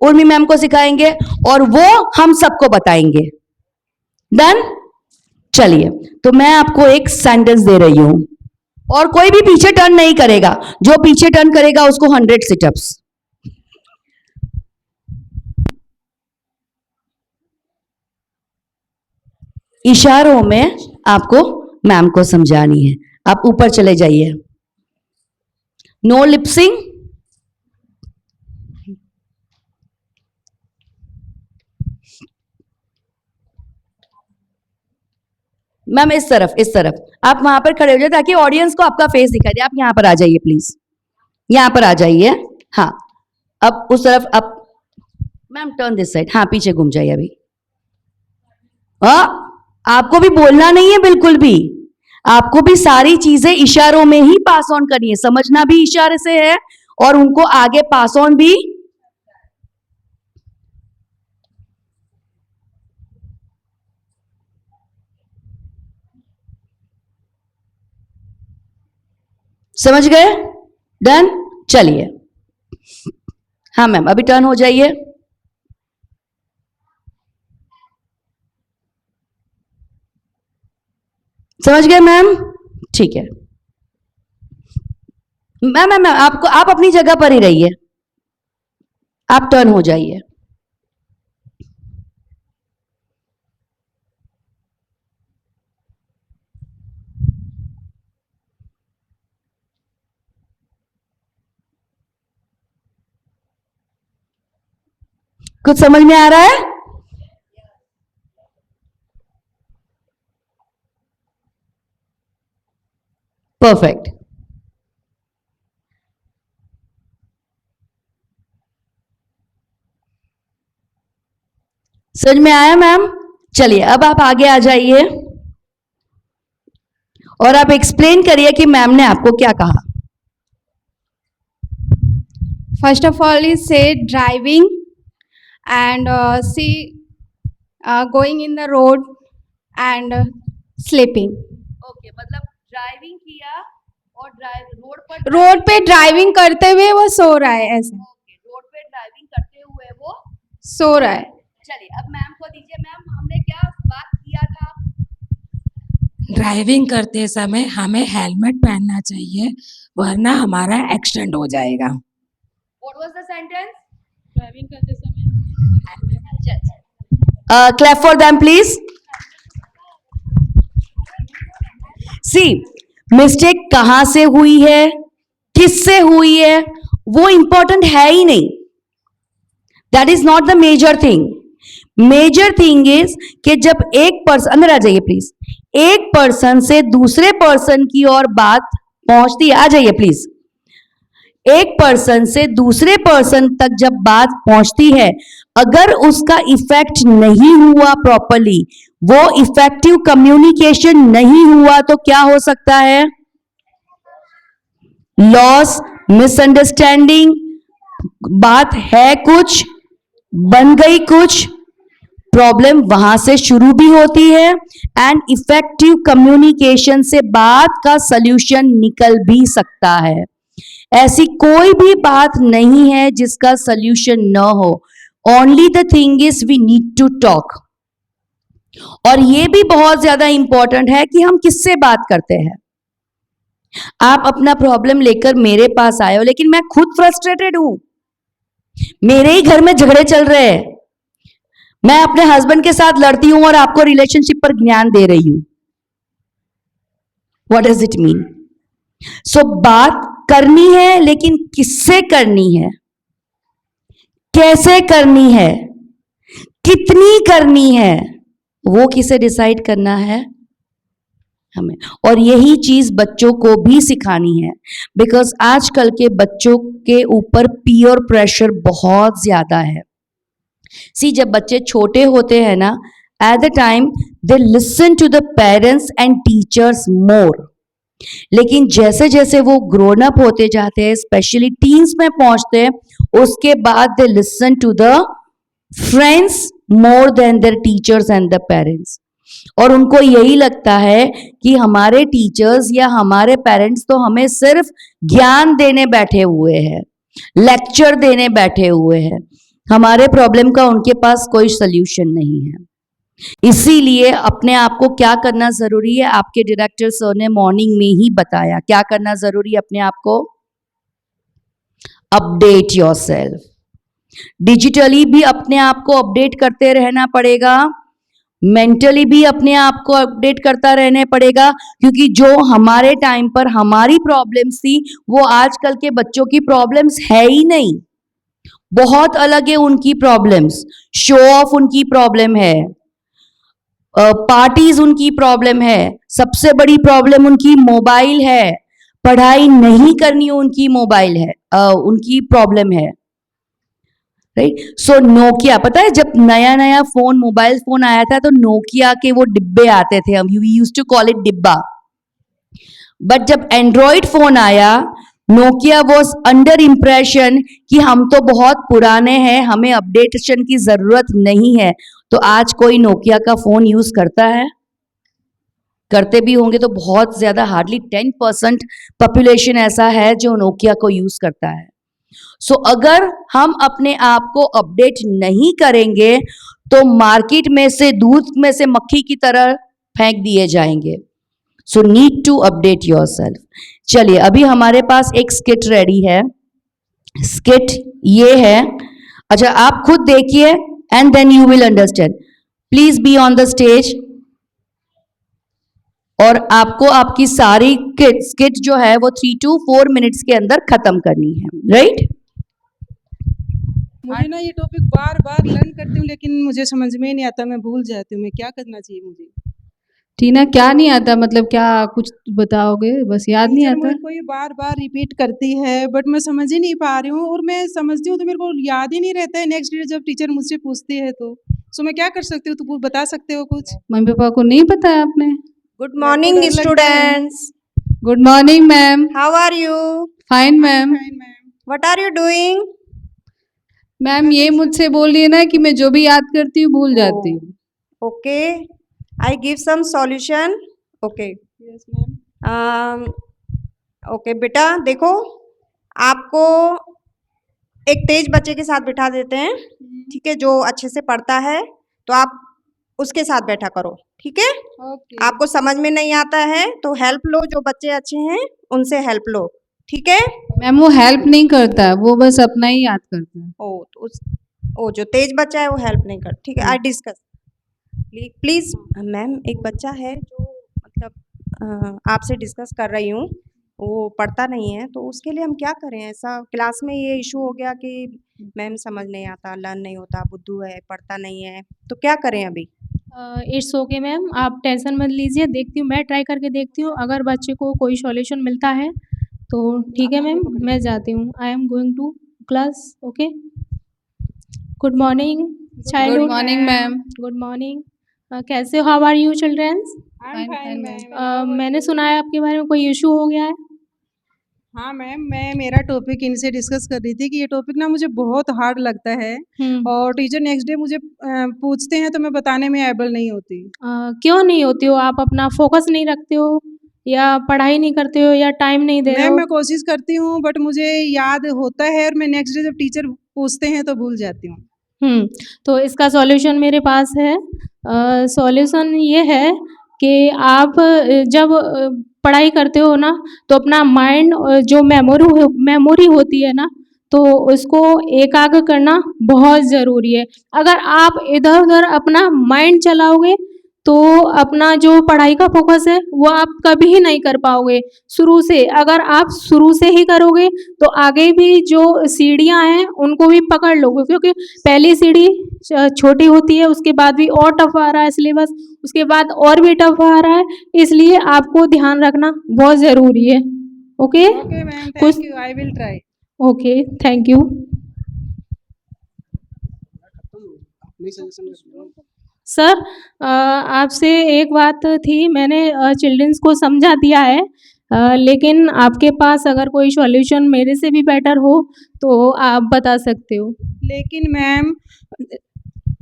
उर्मी मैम को सिखाएंगे, और वो हम सबको बताएंगे। डन? चलिए, तो मैं आपको एक सेंटेंस दे रही हूं, और कोई भी पीछे टर्न नहीं करेगा, जो पीछे टर्न करेगा उसको 100 सिटअप्स। इशारों में आपको मैम को समझानी है। आप ऊपर चले जाइए, नो लिपसिंग। मैम इस तरफ, इस तरफ आप वहां पर खड़े हो जाए ताकि ऑडियंस को आपका फेस दिखाई दे। आप यहां पर आ जाइए प्लीज, यहां पर आ जाइए, हाँ। अब उस तरफ, अब मैम टर्न दिस साइड, हाँ पीछे घूम जाइए अभी। आपको भी बोलना नहीं है बिल्कुल भी, आपको भी सारी चीजें इशारों में ही पास ऑन करनी है, समझना भी इशारे से है और उनको आगे पास ऑन भी। समझ गए? डन। चलिए, हाँ मैम अभी टर्न हो जाइए। समझ गए मैम? ठीक है मैम। मैम आपको, आप अपनी जगह पर ही रहिए, आप टर्न हो जाइए। कुछ समझ में आ रहा है? परफेक्ट। समझ में आया मैम? चलिए अब आप आगे आ जाइए और आप एक्सप्लेन करिए कि मैम ने आपको क्या कहा। First of all, is say driving and see going in the road and sleeping. Okay, मतलब ड्राइविंग किया और ड्राइव रोड पे ड्राइविंग करते हुए वो सो रहा है, ऐसे रोड पे ड्राइविंग करते हुए वो। सो रहा है। चलिए अब मैम को दीजिए। मैम हमने क्या बात किया था? ड्राइविंग करते समय हमें हेलमेट पहनना चाहिए, वरना हमारा एक्सीडेंट हो जाएगा। What was the sentence? Driving करते समय clap for them please. See, mistake कहां से हुई है, किससे हुई है, वो इंपॉर्टेंट है ही नहीं। That is not the major thing. Major thing is कि जब एक पर्सन, अंदर आ जाइए प्लीज, एक पर्सन से दूसरे पर्सन की ओर बात पहुंचती है, आ जाइए प्लीज, एक पर्सन से दूसरे पर्सन तक जब बात पहुंचती है, अगर उसका इफेक्ट नहीं हुआ प्रॉपरली, वो इफेक्टिव कम्युनिकेशन नहीं हुआ, तो क्या हो सकता है? लॉस, मिसअंडरस्टैंडिंग, बात है कुछ, बन गई कुछ, प्रॉब्लम वहां से शुरू भी होती है एंड इफेक्टिव कम्युनिकेशन से बात का सल्यूशन निकल भी सकता है। ऐसी कोई भी बात नहीं है जिसका सल्यूशन न हो। Only the thing is we need to talk. और ये भी बहुत ज्यादा इंपॉर्टेंट है कि हम किससे बात करते हैं। आप अपना प्रॉब्लम लेकर मेरे पास आए हो, लेकिन मैं खुद फ्रस्ट्रेटेड हूं, मेरे ही घर में झगड़े चल रहे हैं, मैं अपने हस्बैंड के साथ लड़ती हूं और आपको रिलेशनशिप पर ज्ञान दे रही हूं। What does it mean? So बात करनी है, लेकिन किससे करनी है, कैसे करनी है, कितनी करनी है, वो किसे डिसाइड करना है? हमें। और यही चीज बच्चों को भी सिखानी है, बिकॉज आजकल के बच्चों के ऊपर पीयर प्रेशर बहुत ज्यादा है। सी, जब बच्चे छोटे होते हैं ना, at the time they listen to the parents and teachers more, लेकिन जैसे जैसे वो ग्रोन अप होते जाते हैं, स्पेशली टीन्स में पहुंचते हैं, उसके बाद they listen to the friends more than their teachers and the parents. और उनको यही लगता है कि हमारे टीचर्स या हमारे पेरेंट्स तो हमें सिर्फ ज्ञान देने बैठे हुए हैं, लेक्चर देने बैठे हुए हैं, हमारे प्रॉब्लम का उनके पास कोई सल्यूशन नहीं है। इसीलिए अपने आप को क्या करना जरूरी है, आपके डायरेक्टर सर ने मॉर्निंग में ही बताया क्या करना जरूरी है। अपने आप को अपडेट योरसेल्फ, डिजिटली भी अपने आप को अपडेट करते रहना पड़ेगा, मेंटली भी अपने आप को अपडेट करता रहने पड़ेगा, क्योंकि जो हमारे टाइम पर हमारी प्रॉब्लम्स थी वो आजकल के बच्चों की प्रॉब्लम्स है ही नहीं, बहुत अलग है उनकी प्रॉब्लम्स। शो ऑफ उनकी प्रॉब्लम है, पार्टीज उनकी प्रॉब्लम है, सबसे बड़ी प्रॉब्लम उनकी मोबाइल है, पढ़ाई नहीं करनी उनकी मोबाइल है, उनकी प्रॉब्लम है, राइट। सो नोकिया, पता है जब नया नया फोन, मोबाइल फोन आया था तो नोकिया के वो डिब्बे आते थे, हम we used to call it डिब्बा। बट जब एंड्रॉइड फोन आया, नोकिया वॉज अंडर इम्प्रेशन कि हम तो बहुत पुराने हैं, हमें अपडेटेशन की जरूरत नहीं है। तो आज कोई नोकिया का फोन यूज करता है? करते भी होंगे तो बहुत ज्यादा, हार्डली 10% पॉपुलेशन ऐसा है जो नोकिया को यूज करता है। सो अगर हम अपने आप को अपडेट नहीं करेंगे तो मार्केट में से, दूध में से मक्खी की तरह फेंक दिए जाएंगे। So need to update yourself. चलिए, अभी हमारे पास एक स्किट रेडी है। स्किट ये है, अच्छा आप खुद देखिए and then you will understand. Please be on the stage. और आपको आपकी सारी स्किट जो है वो 3 to 4 मिनट्स के अंदर खत्म करनी है, राइट? मुझे ना ये टॉपिक बार बार लर्न करती हूँ लेकिन मुझे समझ में ही नहीं आता, मैं भूल जाती हूँ। मैं क्या करना चाहिए मुझे? टीना, क्या नहीं आता मतलब क्या कुछ बताओगे? बस याद नहीं टीचर आता। मेरे को ये बार बार रिपीट करती है बट मैं समझ ही नहीं पा रही हूँ, और मैं समझती हूँ तो मेरे को याद ही नहीं रहता है नेक्स्ट डे जब टीचर मुझसे पूछती है तो। सो मैं क्या कर सकती हूँ, तो बता सकते हो कुछ? मम्मी पापा को नहीं बताया आपने? Good morning, डर लगता है। students. Good morning ma'am. How are you? Fine ma'am. Fine ma'am. What are you doing? Ma'am ये मुझसे बोल रही है ना कि मैं जो भी याद करती हूँ भूल जाती हूँ। Okay. I give some solution. Okay. Yes ma'am. Okay बेटा, देखो आपको एक तेज बच्चे के साथ बिठा देते हैं, ठीक है, जो अच्छे से पढ़ता है, तो आप उसके साथ बैठा करो, ठीक है? ओके। आपको समझ में नहीं आता है तो हेल्प लो, जो बच्चे अच्छे हैं उनसे हेल्प लो, ठीक है? मैम वो हेल्प नहीं करता, वो बस अपना ही याद करता है। ओ जो तेज बच्चा है वो हेल्प नहीं कर, ठीक है? I discuss please. मैम, एक बच्चा है जो मतलब आपसे डिस्कस कर रही हूँ, वो पढ़ता नहीं है, तो उसके लिए हम क्या करें? ऐसा क्लास में ये इशू हो गया कि मैम समझ नहीं आता, लर्न नहीं होता, बुद्धू है, पढ़ता नहीं है, तो क्या करें अभी? इट्स ओके मैम, आप टेंशन मत लीजिए, देखती हूँ, मैं ट्राई करके देखती हूँ, अगर बच्चे को कोई सॉल्यूशन मिलता है तो ठीक है मैम, मैं जाती हूँ। I am going to class. Okay, good morning good childhood. Morning ma'am. Good morning. कैसे हो? How are you childrens? I Fine, am fine fine, ma'am. मैंने सुना है आपके बारे में कोई इशू हो गया है। हाँ मैम, मैं मेरा टॉपिक इनसे डिस्कस कर रही थी कि ये टॉपिक ना मुझे बहुत हार्ड लगता है, और टीचर नेक्स्ट डे मुझे पूछते हैं तो मैं बताने में एबल नहीं होती। क्यों नहीं होती हो? आप अपना फोकस नहीं रखते हो, या पढ़ाई नहीं करते हो, या टाइम नहीं दे रहे मैम हो? मैं कोशिश करती हूँ बट मुझे याद होता है, और मैं नेक्स्ट डे जब टीचर पूछते हैं तो भूल जाती हूँ। तो इसका सॉल्यूशन मेरे पास है। सॉल्यूशन ये है कि आप जब पढ़ाई करते हो ना, तो अपना माइंड जो मेमोरी होती है ना, तो उसको एकाग्र करना बहुत ज़रूरी है। अगर आप इधर-उधर अपना माइंड चलाओगे, तो अपना जो पढ़ाई का फोकस है, वो आप कभी ही नहीं कर पाओगे। शुरू से, अगर आप शुरू से ही करोगे, तो आगे भी जो सीढ़ियाँ हैं, उनको भी पकड़ लोगे, क्योंकि पहली सीढ़ी छोटी होती है, उसके बाद भी और टफ आ रहा है सिलेबस, उसके बाद और भी टफ आ रहा है, इसलिए आपको ध्यान रखना बहुत ज़रूरी है। ओके? ओके मैम, कुछ thank you, I will try. Okay, thank you. Sir, आपसे एक बात थी, मैंने चिल्ड्रंस को समझा दिया है, लेकिन आपके पास अगर कोई सॉल्यूशन मेरे से भी बेटर हो तो आप बता सकते हो। लेकिन मैम,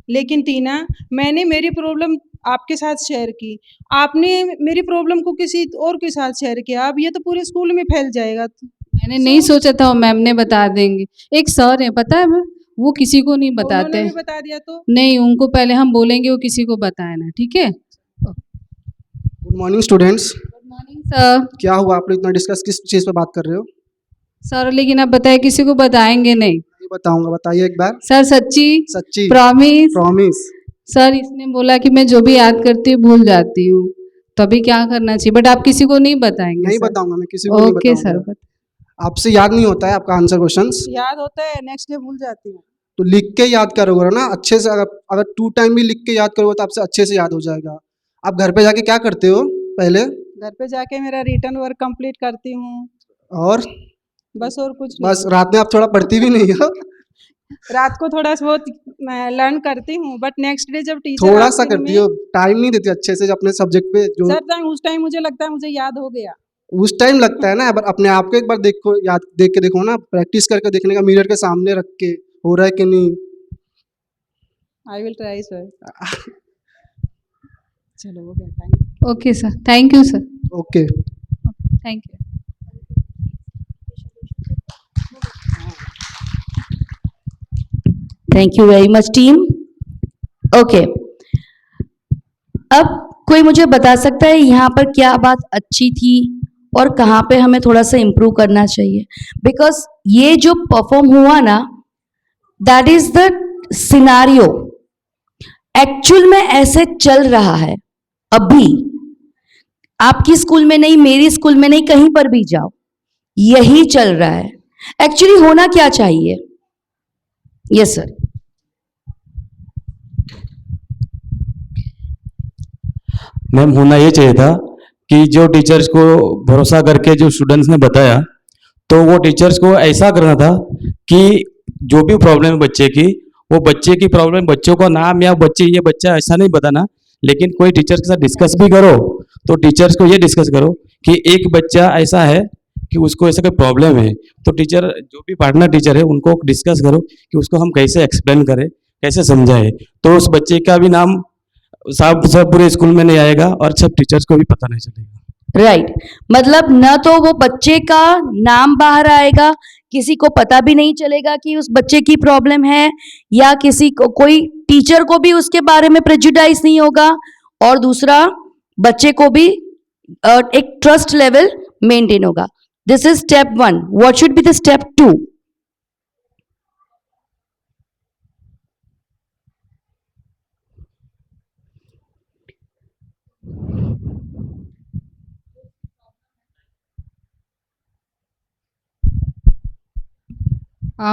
लेकिन टीना, मैंने मेरी प्रॉब्लम आपके साथ शेयर की, आपने मेरी प्रॉब्लम को किसी और के साथ शेयर किया, अब ये तो पूरे स्कूल में फैल जाएगा। मैंने नहीं सोचा था वो मैम ने बता देंगे। एक सर है पता है, वो किसी को नहीं बताते। उन्होंने भी बता दिया तो? नहीं, उनको पहले हम बोलेंगे, वो किसी को बताए ना, ठीक है? Good morning students. Good morning sir. क्या हुआ, आप लोग इतना डिस्कस किस चीज़ पे बात कर रहे हो? सर लेकिन आप बताए किसी को बताएंगे नहीं। नहीं बताऊंगा, बताइए एक बार। सर सच्ची सच्ची प्रॉमिस। प्रॉमिस। सर इसने बोला कि मैं जो भी याद करती हूँ भूल जाती हूँ, तो अभी क्या करना चाहिए? बट आप किसी को नहीं बताएंगे? नहीं सर बताऊंगा, मैं किसी को नहीं ओके सर। बताऊंगा। आपसे याद नहीं होता है आपका आंसर क्वेश्चंस, याद होता है, नेक्स्ट डे भूल जाती हूँ। तो लिख के याद करोगे ना अच्छे से। अगर 2 टाइम भी लिख के याद करोगे तो आपसे अच्छे से याद हो जाएगा। आप घर पे जाके क्या करते हो पहले? घर पे जाके मेरा रिटर्न वर्क कंप्लीट करती हूँ, और बस और कुछ नहीं। बस रात में आप थोड़ा पढ़ती भी नहीं हो? रात को थोड़ा बहुत मैं लर्न करती हूँ, बट नेक्स्ट डे जब टीचर थोड़ा आती सा है करती हो, टाइम नहीं देती अच्छे से अपने सब्जेक्ट पे जो सर उस टाइम मुझे लगता है मुझे याद हो गया। उस टाइम लगता है ना, पर अपने आप को एक बार देखो, याद देख के देखो ना, प्रैक्टिस करके देखने का, मिरर के सामने रख के हो रहा है कि नहीं। I will try sir. चलो हो गया time. Okay sir, thank you sir, okay. Thank you. Thank you very much team. Okay, अब कोई मुझे बता सकता है यहाँ पर क्या बात अच्छी थी और कहाँ पे हमें थोड़ा सा इम्प्रूव करना चाहिए? बिकॉज ये जो परफॉर्म हुआ ना, that is the scenario, actual में ऐसे चल रहा है अभी। आपकी स्कूल में नहीं, मेरी स्कूल में नहीं, कहीं पर भी जाओ यही चल रहा है। एक्चुअली होना क्या चाहिए? Yes sir. मैम, होना ये चाहिए था कि जो टीचर्स को भरोसा करके जो स्टूडेंट्स ने बताया, तो वो टीचर्स को ऐसा करना था कि जो भी प्रॉब्लम है बच्चे की, वो बच्चे की प्रॉब्लम, बच्चों का नाम या बच्चे ये बच्चा ऐसा नहीं बताना, लेकिन कोई टीचर्स के साथ डिस्कस भी करो तो टीचर्स को ये डिस्कस करो कि एक बच्चा ऐसा है कि उसको ऐसा कोई प्रॉब्लम है, तो टीचर जो भी पार्टनर टीचर है उनको डिस्कस करो कि उसको हम कैसे एक्सप्लेन करें, कैसे समझाएं, तो उस बच्चे का भी नाम सब पूरे स्कूल में नहीं आएगा और सब टीचर्स को भी पता नहीं चलेगा। राइट, मतलब न तो वो बच्चे का नाम बाहर आएगा, किसी को पता भी नहीं चलेगा कि उस बच्चे की प्रॉब्लम है, या किसी को, कोई टीचर को भी उसके बारे में प्रेजुडाइज नहीं होगा, और दूसरा बच्चे को भी एक ट्रस्ट लेवल मेंटेन होगा। This is step 1। What should be the step 2?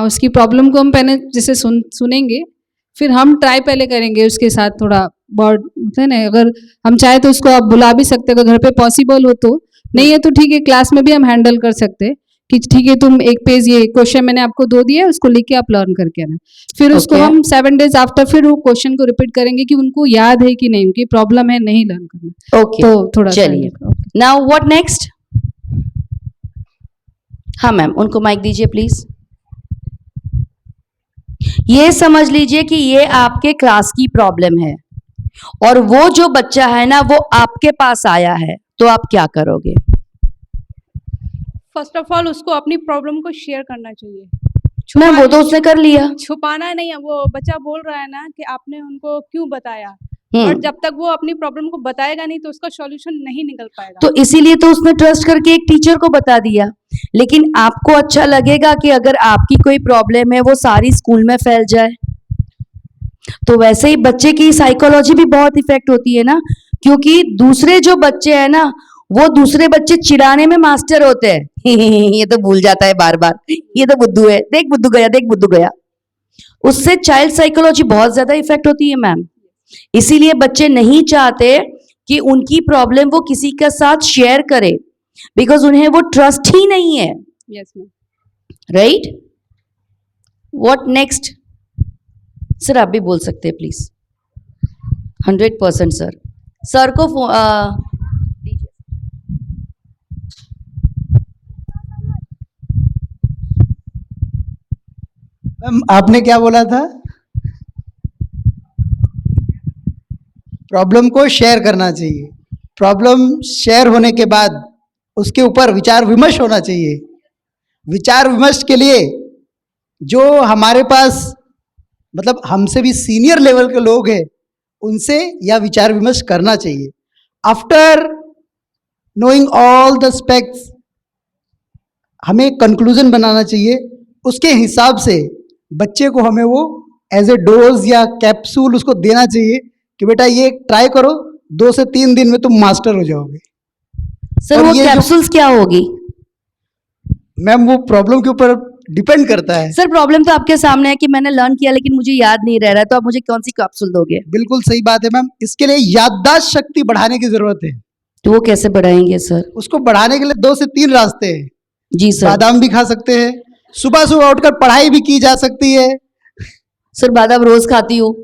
उसकी प्रॉब्लम को हम पहले जैसे सुनेंगे, फिर हम ट्राई पहले करेंगे उसके साथ, थोड़ा बहुत होता है ना, अगर हम चाहे तो उसको आप बुला भी सकते हैं, अगर घर पे पॉसिबल हो तो, नहीं है तो ठीक है क्लास में भी हम हैंडल कर सकते हैं कि ठीक है तुम एक पेज ये क्वेश्चन मैंने आपको दो दिया है, उसको लिख के आप लर्न करके आना। फिर उसको Okay. हम 7 days आफ्टर फिर वो क्वेश्चन को रिपीट करेंगे कि उनको याद है कि नहीं, उनकी प्रॉब्लम है नहीं लर्न करना। ओके, तो थोड़ा सा चलिए। Now what next? हाँ मैम, उनको माइक दीजिए प्लीज। ये समझ लीजिए कि ये आपके क्लास की प्रॉब्लम है और वो जो बच्चा है ना वो आपके पास आया है, तो आप क्या करोगे? फर्स्ट ऑफ ऑल उसको अपनी प्रॉब्लम को शेयर करना चाहिए। मैम वो तो उसने कर लिया। छुपाना नहीं है। वो बच्चा बोल रहा है ना कि आपने उनको क्यों बताया, हम्म, और जब तक वो अपनी प्रॉब्लम को बताएगा नहीं तो उसका सॉल्यूशन नहीं निकल पाएगा। तो इसीलिए तो उसने ट्रस्ट करके एक टीचर को बता दिया। लेकिन आपको अच्छा लगेगा कि अगर आपकी कोई प्रॉब्लम है वो सारी स्कूल में फैल जाए? तो वैसे ही बच्चे की साइकोलॉजी भी बहुत इफेक्ट होती है ना, क्योंकि दूसरे जो बच्चे हैं ना वो दूसरे बच्चे चिढ़ाने में मास्टर होते हैं। ये तो भूल जाता है बार बार, ये तो बुद्धू है, देख बुद्धू गया, देख बुद्धू गया। उससे चाइल्ड साइकोलॉजी बहुत ज्यादा इफेक्ट होती है मैम। इसीलिए बच्चे नहीं चाहते कि उनकी प्रॉब्लम वो किसी के साथ शेयर करे, बिकॉज उन्हें वो ट्रस्ट ही नहीं है। Yes ma'am. Right, what next? Sir आप भी बोल सकते हैं प्लीज। 100% सर। सर को मैम आपने क्या बोला था? प्रॉब्लम को शेयर करना चाहिए। प्रॉब्लम शेयर होने के बाद उसके ऊपर विचार विमर्श होना चाहिए। विचार विमर्श के लिए जो हमारे पास मतलब हमसे भी सीनियर लेवल के लोग हैं उनसे यह विचार विमर्श करना चाहिए। आफ्टर नोइंग ऑल द स्पेक्ट्स हमें कंक्लूजन बनाना चाहिए। उसके हिसाब से बच्चे को हमें वो एज ए डोज या कैप्सूल उसको देना चाहिए कि बेटा ये ट्राई करो, 2 से 3 दिन में तुम मास्टर हो जाओगे। सर और वो ये जो- कैप्सूल्स क्या होगी? मैम वो प्रॉब्लम के ऊपर डिपेंड करता है। सर प्रॉब्लम तो आपके सामने है कि मैंने लर्न किया लेकिन मुझे याद नहीं रह रहा है, तो आप मुझे कौन सी कैप्सूल दोगे? बिल्कुल सही बात है मैम। इसके लिए याददाश्त शक्ति बढ़ाने की जरूरत है। तो वो कैसे बढ़ाएंगे सर? उसको बढ़ाने के लिए 2 से 3 रास्ते हैं। जी सर। बादाम भी खा सकते हैं, सुबह सुबह उठकर पढ़ाई भी की जा सकती है, सर बादाम रोज खाती हूँ,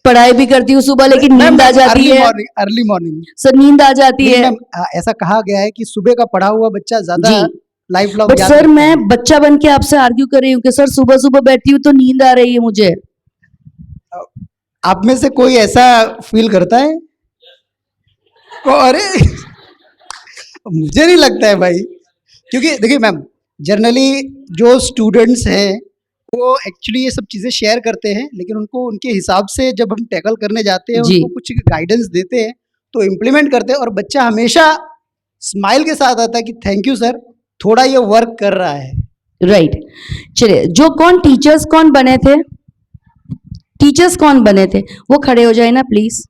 पढ़ाई भी करती हूँ सुबह, लेकिन नींद आ जाती है। अर्ली मॉर्निंग सर नींद आ जाती नहीं है। मैम, ऐसा कहा गया है कि सुबह का पढ़ा हुआ बच्चा ज्यादा जी। लाइफ लॉन्ग बट याद सर रखता मैं है। बच्चा बन के आपसे आर्ग्यू कर रही हूँ कि सर सुबह सुबह बैठती हूँ तो नींद आ रही है मुझे। आप में से कोई ऐसा फील करता है? अरे मुझे नहीं लगता है भाई, क्योंकि देखिए मैम, जनरली जो स्टूडेंट्स हैं वो एक्चुअली ये सब चीज़ें शेयर करते हैं, लेकिन उनको उनके हिसाब से जब हम टैकल करने जाते हैं, जी। उनको कुछ गाइडेंस देते हैं तो इम्प्लीमेंट करते हैं, और बच्चा हमेशा स्माइल के साथ आता है कि थैंक यू सर, थोड़ा ये वर्क कर रहा है। राइट। चलिए, जो टीचर्स कौन बने थे, टीचर्स कौन बने थे, वो खड़े हो जाए ना प्लीज,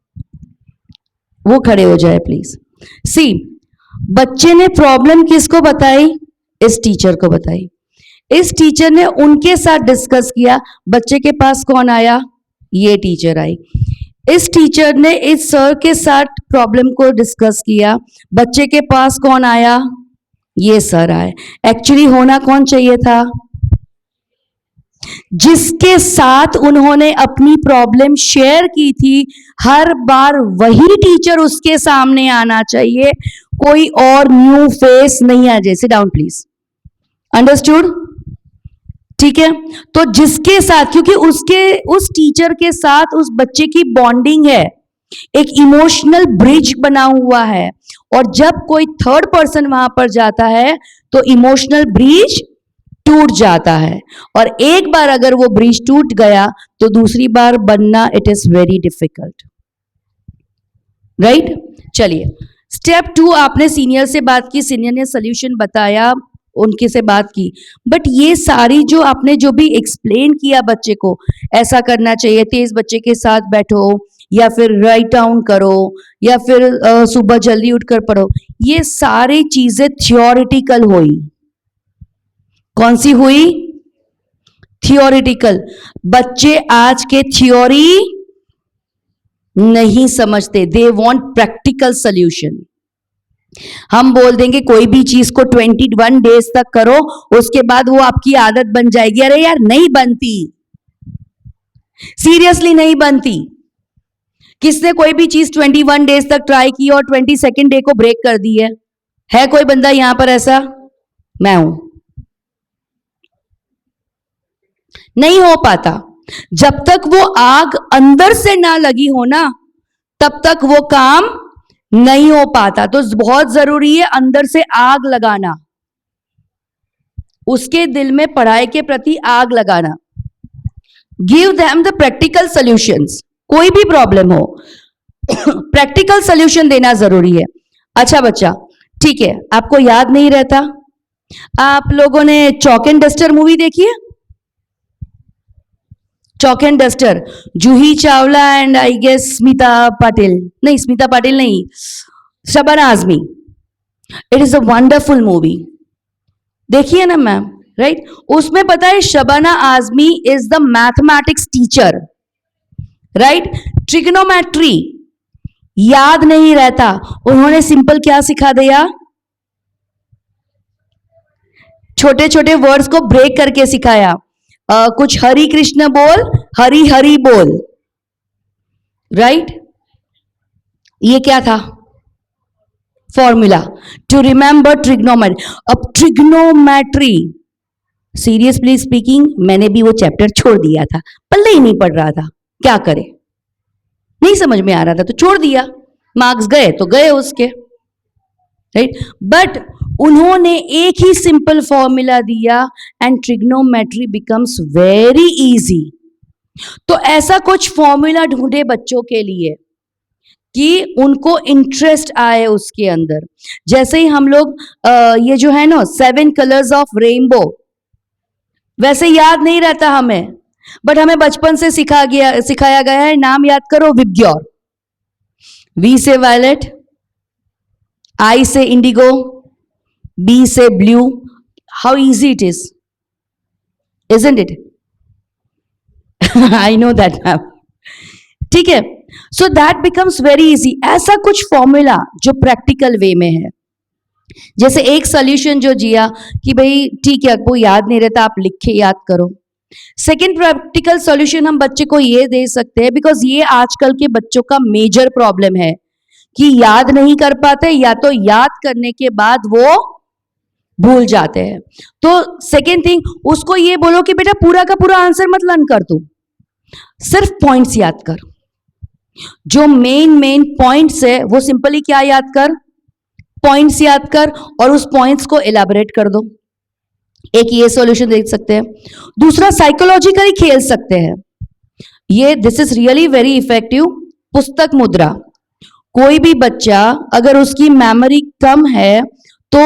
वो खड़े हो जाए प्लीज। सी, बच्चे ने प्रॉब्लम किसको बताई? इस टीचर को बताई। इस टीचर ने उनके साथ डिस्कस किया। बच्चे के पास कौन आया? ये टीचर आई। इस टीचर ने इस सर के साथ प्रॉब्लम को डिस्कस किया। बच्चे के पास कौन आया? ये सर आए। एक्चुअली होना कौन चाहिए था? जिसके साथ उन्होंने अपनी प्रॉब्लम शेयर की थी, हर बार वही टीचर उसके सामने आना चाहिए, कोई और न्यू फेस नहीं आ जाए। Sit down please. अंडरस्टूड? ठीक है। तो जिसके साथ, क्योंकि उस टीचर के साथ उस बच्चे की बॉन्डिंग है, एक इमोशनल ब्रिज बना हुआ है, और जब कोई थर्ड पर्सन वहां पर जाता है तो इमोशनल ब्रिज टूट जाता है, और एक बार अगर वो ब्रिज टूट गया तो दूसरी बार बनना it is very difficult. Right? चलिए, स्टेप 2, आपने सीनियर से बात की, सीनियर ने सोल्यूशन बताया, उनके से बात की, बट ये सारी जो आपने जो भी एक्सप्लेन किया बच्चे को, ऐसा करना चाहिए, तेज बच्चे के साथ बैठो, या फिर राइट डाउन करो, या फिर सुबह जल्दी उठकर पढ़ो, ये सारी चीजें थियोरिटिकल हुई। कौन सी हुई? थियोरिटिकल। बच्चे आज के थ्योरी नहीं समझते, दे वांट प्रैक्टिकल सॉल्यूशन। हम बोल देंगे कोई भी चीज को 21 डेज तक करो, उसके बाद वो आपकी आदत बन जाएगी। अरे यार, नहीं बनती, सीरियसली नहीं बनती। किसने कोई भी चीज 21 डेज तक ट्राई की और 22nd डे को ब्रेक कर दी है कोई बंदा यहां पर ऐसा? मैं हूं। नहीं हो पाता। जब तक वो आग अंदर से ना लगी हो ना, तब तक वो काम नहीं हो पाता। तो बहुत जरूरी है अंदर से आग लगाना, उसके दिल में पढ़ाई के प्रति आग लगाना। Give them the practical solutions. कोई भी प्रॉब्लम हो, प्रैक्टिकल सॉल्यूशन देना जरूरी है। अच्छा बच्चा, ठीक है, आपको याद नहीं रहता, आप लोगों ने चॉक एंड डस्टर मूवी देखी है? Chalk and duster, Juhi Chawla and I guess Smita Patil, नहीं स्मिता पाटिल नहीं, Shabana Azmi. It is a wonderful movie, देखिए ना मैम, राइट? उसमें पता है Shabana Azmi is the mathematics teacher, right? Trigonometry याद नहीं रहता, उन्होंने सिंपल क्या सिखा दिया? छोटे छोटे वर्ड्स को ब्रेक करके सिखाया। कुछ हरि कृष्ण बोल, हरि हरि बोल, राइट? ये क्या था? Formula to remember trigonometry. अब ट्रिग्नोमेट्री, सीरियसली स्पीकिंग, मैंने भी वो चैप्टर छोड़ दिया था, पल्ले ही नहीं पढ़ रहा था, क्या करे, नहीं समझ में आ रहा था तो छोड़ दिया, मार्क्स गए तो गए उसके, राइट? बट उन्होंने एक ही सिंपल फॉर्मूला दिया and trigonometry becomes very easy. तो ऐसा कुछ फॉर्मूला ढूंढे बच्चों के लिए कि उनको इंटरेस्ट आए उसके अंदर। जैसे ही हम लोग ये जो है ना 7 कलर्स ऑफ रेनबो, वैसे याद नहीं रहता हमें, बट हमें बचपन से सिखाया गया है, नाम याद करो, विबग्योर। वी से वायलेट, आई से इंडिगो, बी से blue. How easy it is, isn't it? I know that ma'am, ठीक है? So that becomes very easy. ऐसा कुछ फॉर्मूला जो प्रैक्टिकल वे में है, जैसे एक सॉल्यूशन जो जिया कि भाई ठीक है, आपको याद नहीं रहता, आप लिख के याद करो, सेकेंड प्रैक्टिकल सॉल्यूशन हम बच्चे को ये दे सकते हैं, बिकॉज ये आजकल के बच्चों का मेजर प्रॉब्लम है कि याद नहीं कर पाते, या तो याद करने के बाद वो भूल जाते हैं। तो सेकेंड थिंग, उसको ये बोलो कि बेटा पूरा का पूरा आंसर मत लर्न कर, तू सिर्फ पॉइंट्स याद कर। जो मेन पॉइंट्स है वो सिंपली क्या याद कर, पॉइंट्स याद कर, और उस पॉइंट्स को एलाबोरेट कर दो। एक ये सॉल्यूशन देख सकते हैं। दूसरा, साइकोलॉजिकली खेल सकते हैं। ये this is really very effective. पुस्तक मुद्रा। कोई भी बच्चा अगर उसकी मेमोरी कम है तो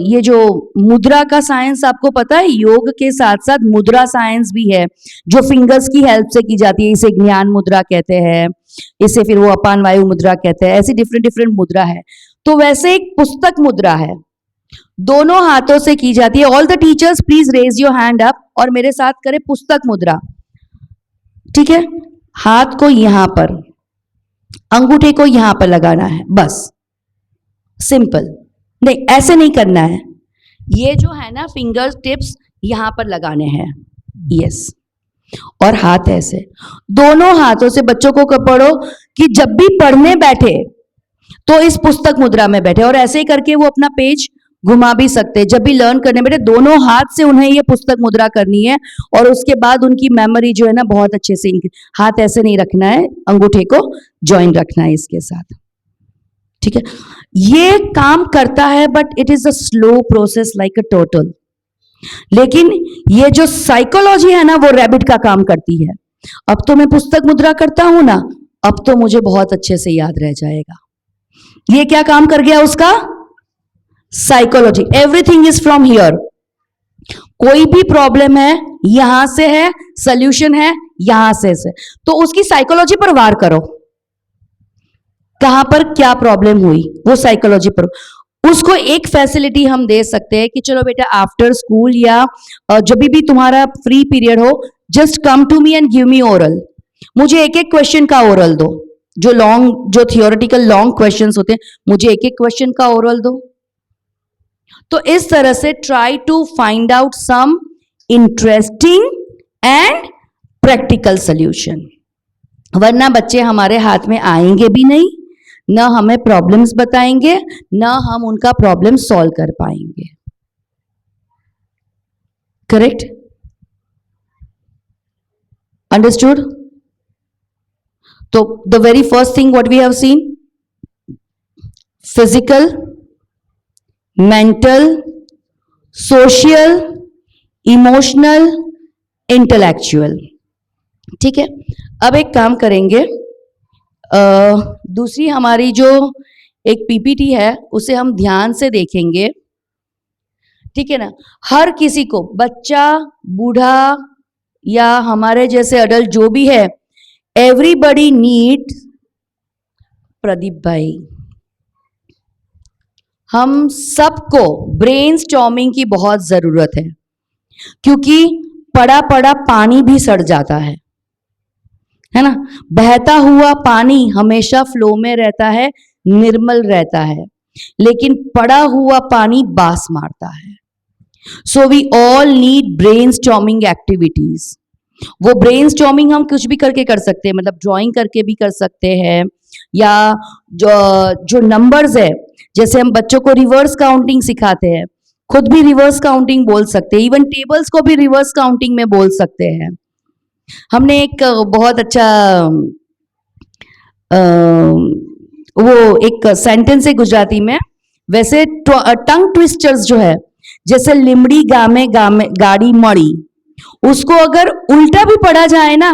ये जो मुद्रा का साइंस आपको पता है, योग के साथ साथ मुद्रा साइंस भी है जो फिंगर्स की हेल्प से की जाती है। इसे ज्ञान मुद्रा कहते हैं, इसे फिर वो अपान वायु मुद्रा कहते हैं, ऐसी डिफरेंट डिफरेंट मुद्रा है। तो वैसे एक पुस्तक मुद्रा है, दोनों हाथों से की जाती है। All the teachers please raise your hand up और मेरे साथ करें पुस्तक मुद्रा। ठीक है, हाथ को यहां पर, अंगूठे को यहां पर लगाना है, बस सिंपल। नहीं, ऐसे नहीं करना है, ये जो है ना फिंगर टिप्स यहां पर लगाने हैं, यस। और हाथ ऐसे, दोनों हाथों से बच्चों को पढ़ो कि जब भी पढ़ने बैठे तो इस पुस्तक मुद्रा में बैठे, और ऐसे ही करके वो अपना पेज घुमा भी सकते हैं। जब भी लर्न करने बैठे दोनों हाथ से उन्हें ये पुस्तक मुद्रा करनी है, और उसके बाद उनकी मेमोरी जो है ना बहुत अच्छे से, हाथ ऐसे नहीं रखना है, अंगूठे को ज्वाइन रखना है इसके साथ। ठीक है, ये काम करता है, but it is a slow process like a turtle. लेकिन ये जो साइकोलॉजी है ना वो रैबिट का काम करती है। अब तो मैं पुस्तक मुद्रा करता हूं ना, अब तो मुझे बहुत अच्छे से याद रह जाएगा। ये क्या काम कर गया उसका, psychology. Everything is from here. कोई भी प्रॉब्लम है यहां से है, सॉल्यूशन है यहां से, तो उसकी साइकोलॉजी पर वार करो, कहां पर क्या प्रॉब्लम हुई वो साइकोलॉजी पर। उसको एक फैसिलिटी हम दे सकते हैं कि चलो बेटा आफ्टर स्कूल या जब भी तुम्हारा फ्री पीरियड हो, just come to me and give me oral. मुझे एक एक क्वेश्चन का ओरल दो, जो लॉन्ग, जो थियोरेटिकल लॉन्ग क्वेश्चंस होते हैं, मुझे एक एक क्वेश्चन का ओरल दो। तो इस तरह से try to find out some interesting and practical solution, वरना बच्चे हमारे हाथ में आएंगे भी नहीं, न हमें प्रॉब्लम्स बताएंगे, न हम उनका प्रॉब्लम सॉल्व कर पाएंगे। करेक्ट? अंडरस्टूड? तो the very first thing what we have seen, physical, mental, social, emotional, intellectual. ठीक है, अब एक काम करेंगे, दूसरी हमारी जो एक पीपीटी है उसे हम ध्यान से देखेंगे। ठीक है ना, हर किसी को, बच्चा, बूढ़ा या हमारे जैसे अडल्ट जो भी है, एवरीबडी नीड, प्रदीप भाई, हम सबको ब्रेनस्टॉर्मिंग की बहुत जरूरत है, क्योंकि पड़ा पड़ा पानी भी सड़ जाता है ना। बहता हुआ पानी हमेशा फ्लो में रहता है, निर्मल रहता है, लेकिन पड़ा हुआ पानी बास मारता है। So we all need brainstorming activities. वो ब्रेनस्टॉर्मिंग हम कुछ भी करके कर सकते हैं, मतलब ड्राइंग करके भी कर सकते हैं, या जो नंबर्स है, जैसे हम बच्चों को रिवर्स काउंटिंग सिखाते हैं, खुद भी रिवर्स काउंटिंग बोल सकते हैं, इवन टेबल्स को भी रिवर्स काउंटिंग में बोल सकते हैं। हमने एक बहुत अच्छा वो एक सेंटेंस है गुजराती में, वैसे टंग ट्विस्टर्स जो है, जैसे लिमड़ी गामे गामे गाड़ी मड़ी, उसको अगर उल्टा भी पढ़ा जाए ना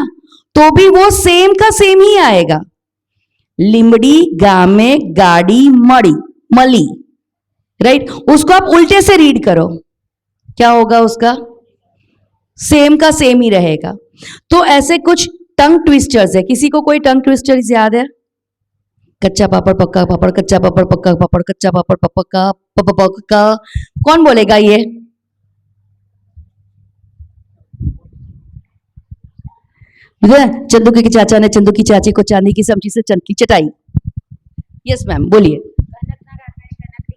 तो भी वो सेम का सेम ही आएगा। लिमड़ी गामे गाड़ी मड़ी, मली, राइट? उसको आप उल्टे से रीड करो, क्या होगा उसका? सेम का सेम ही रहेगा। तो ऐसे कुछ टंग ट्विस्टर्स है। किसी को कोई टंग ट्विस्टर्स याद है? कच्चा पापड़ पक्का पापड़, कच्चा पापड़ पक्का पापड़, कच्चा पापड़ पक्का पक्का। कौन बोलेगा ये? चंदू के चाचा ने चंदू की चाची को चांदी की समझी से चंकी चटाई। यस मैम, बोलिए।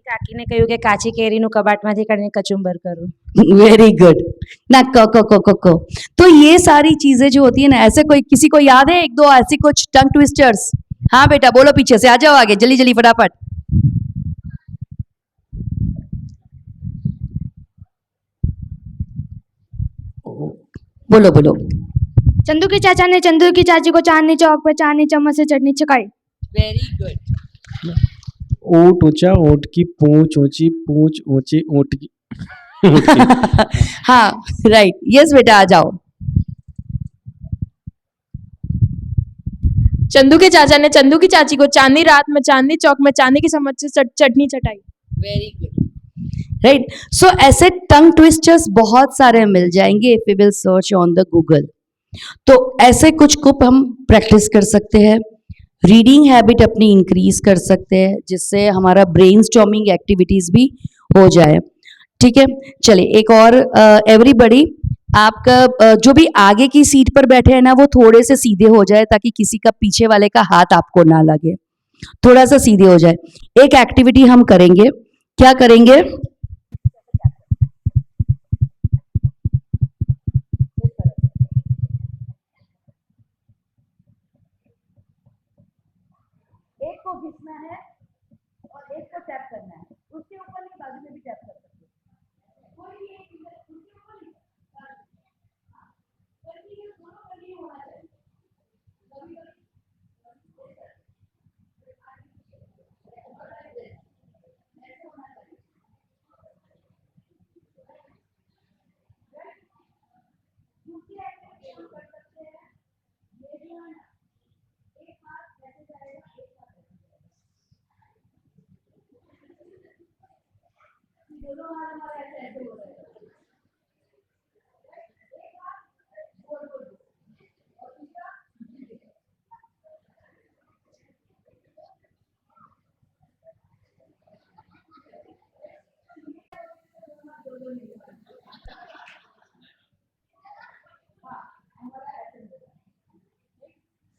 કાકીને કહ્યું કે કાચી કેરીનું કબાટમાંથી કાઢીને કચુંબર કરું। Very good. ना क। तो ये सारी चीजें जो होती है ना, ऐसे कोई किसी को याद है एक दो ऐसी कुछ टंग ट्विस्टर्स? हाँ बेटा बोलो, पीछे से आ जाओ आगे, जल्दी जल्दी फटाफट। बोलो बोलो। चंदू के चाचा ने चंदू की चाची को चांदनी चौक पे चांदनी चम्मच से चटनी चखाई। Very good. ऊँट ऊंचा ऊँट की पूंछ ऊंची पूंछ ऊंची ऊँट की हाँ राइट, यस बेटा आ जाओ। चंदू के चाचा ने चंदू की चाची को चांदनी रात में चांदनी चौक में चांदी की चम्मच से चटनी चटाई। Very good. राइट, सो ऐसे टंग ट्विस्टर्स बहुत सारे मिल जाएंगे if we will search on the Google. तो ऐसे कुछ को हम प्रैक्टिस कर सकते हैं, रीडिंग हैबिट अपनी इंक्रीज कर सकते हैं, जिससे हमारा ब्रेनस्टॉर्मिंग एक्टिविटीज भी हो जाए। ठीक है, चलिए एक और एवरीबॉडी आपका जो भी आगे की सीट पर बैठे हैं ना, वो थोड़े से सीधे हो जाए ताकि किसी का पीछे वाले का हाथ आपको ना लगे, थोड़ा सा सीधे हो जाए। एक एक्टिविटी हम करेंगे, क्या करेंगे? एक को घिसना है और एक को टैप करना है, उसके ऊपर नहीं, बाजू में भी टैप कर सकते हैं। कोई भी एक उसके ऊपर नहीं, कंटिन्यू दोनों कंटिन्यू होना चाहिए।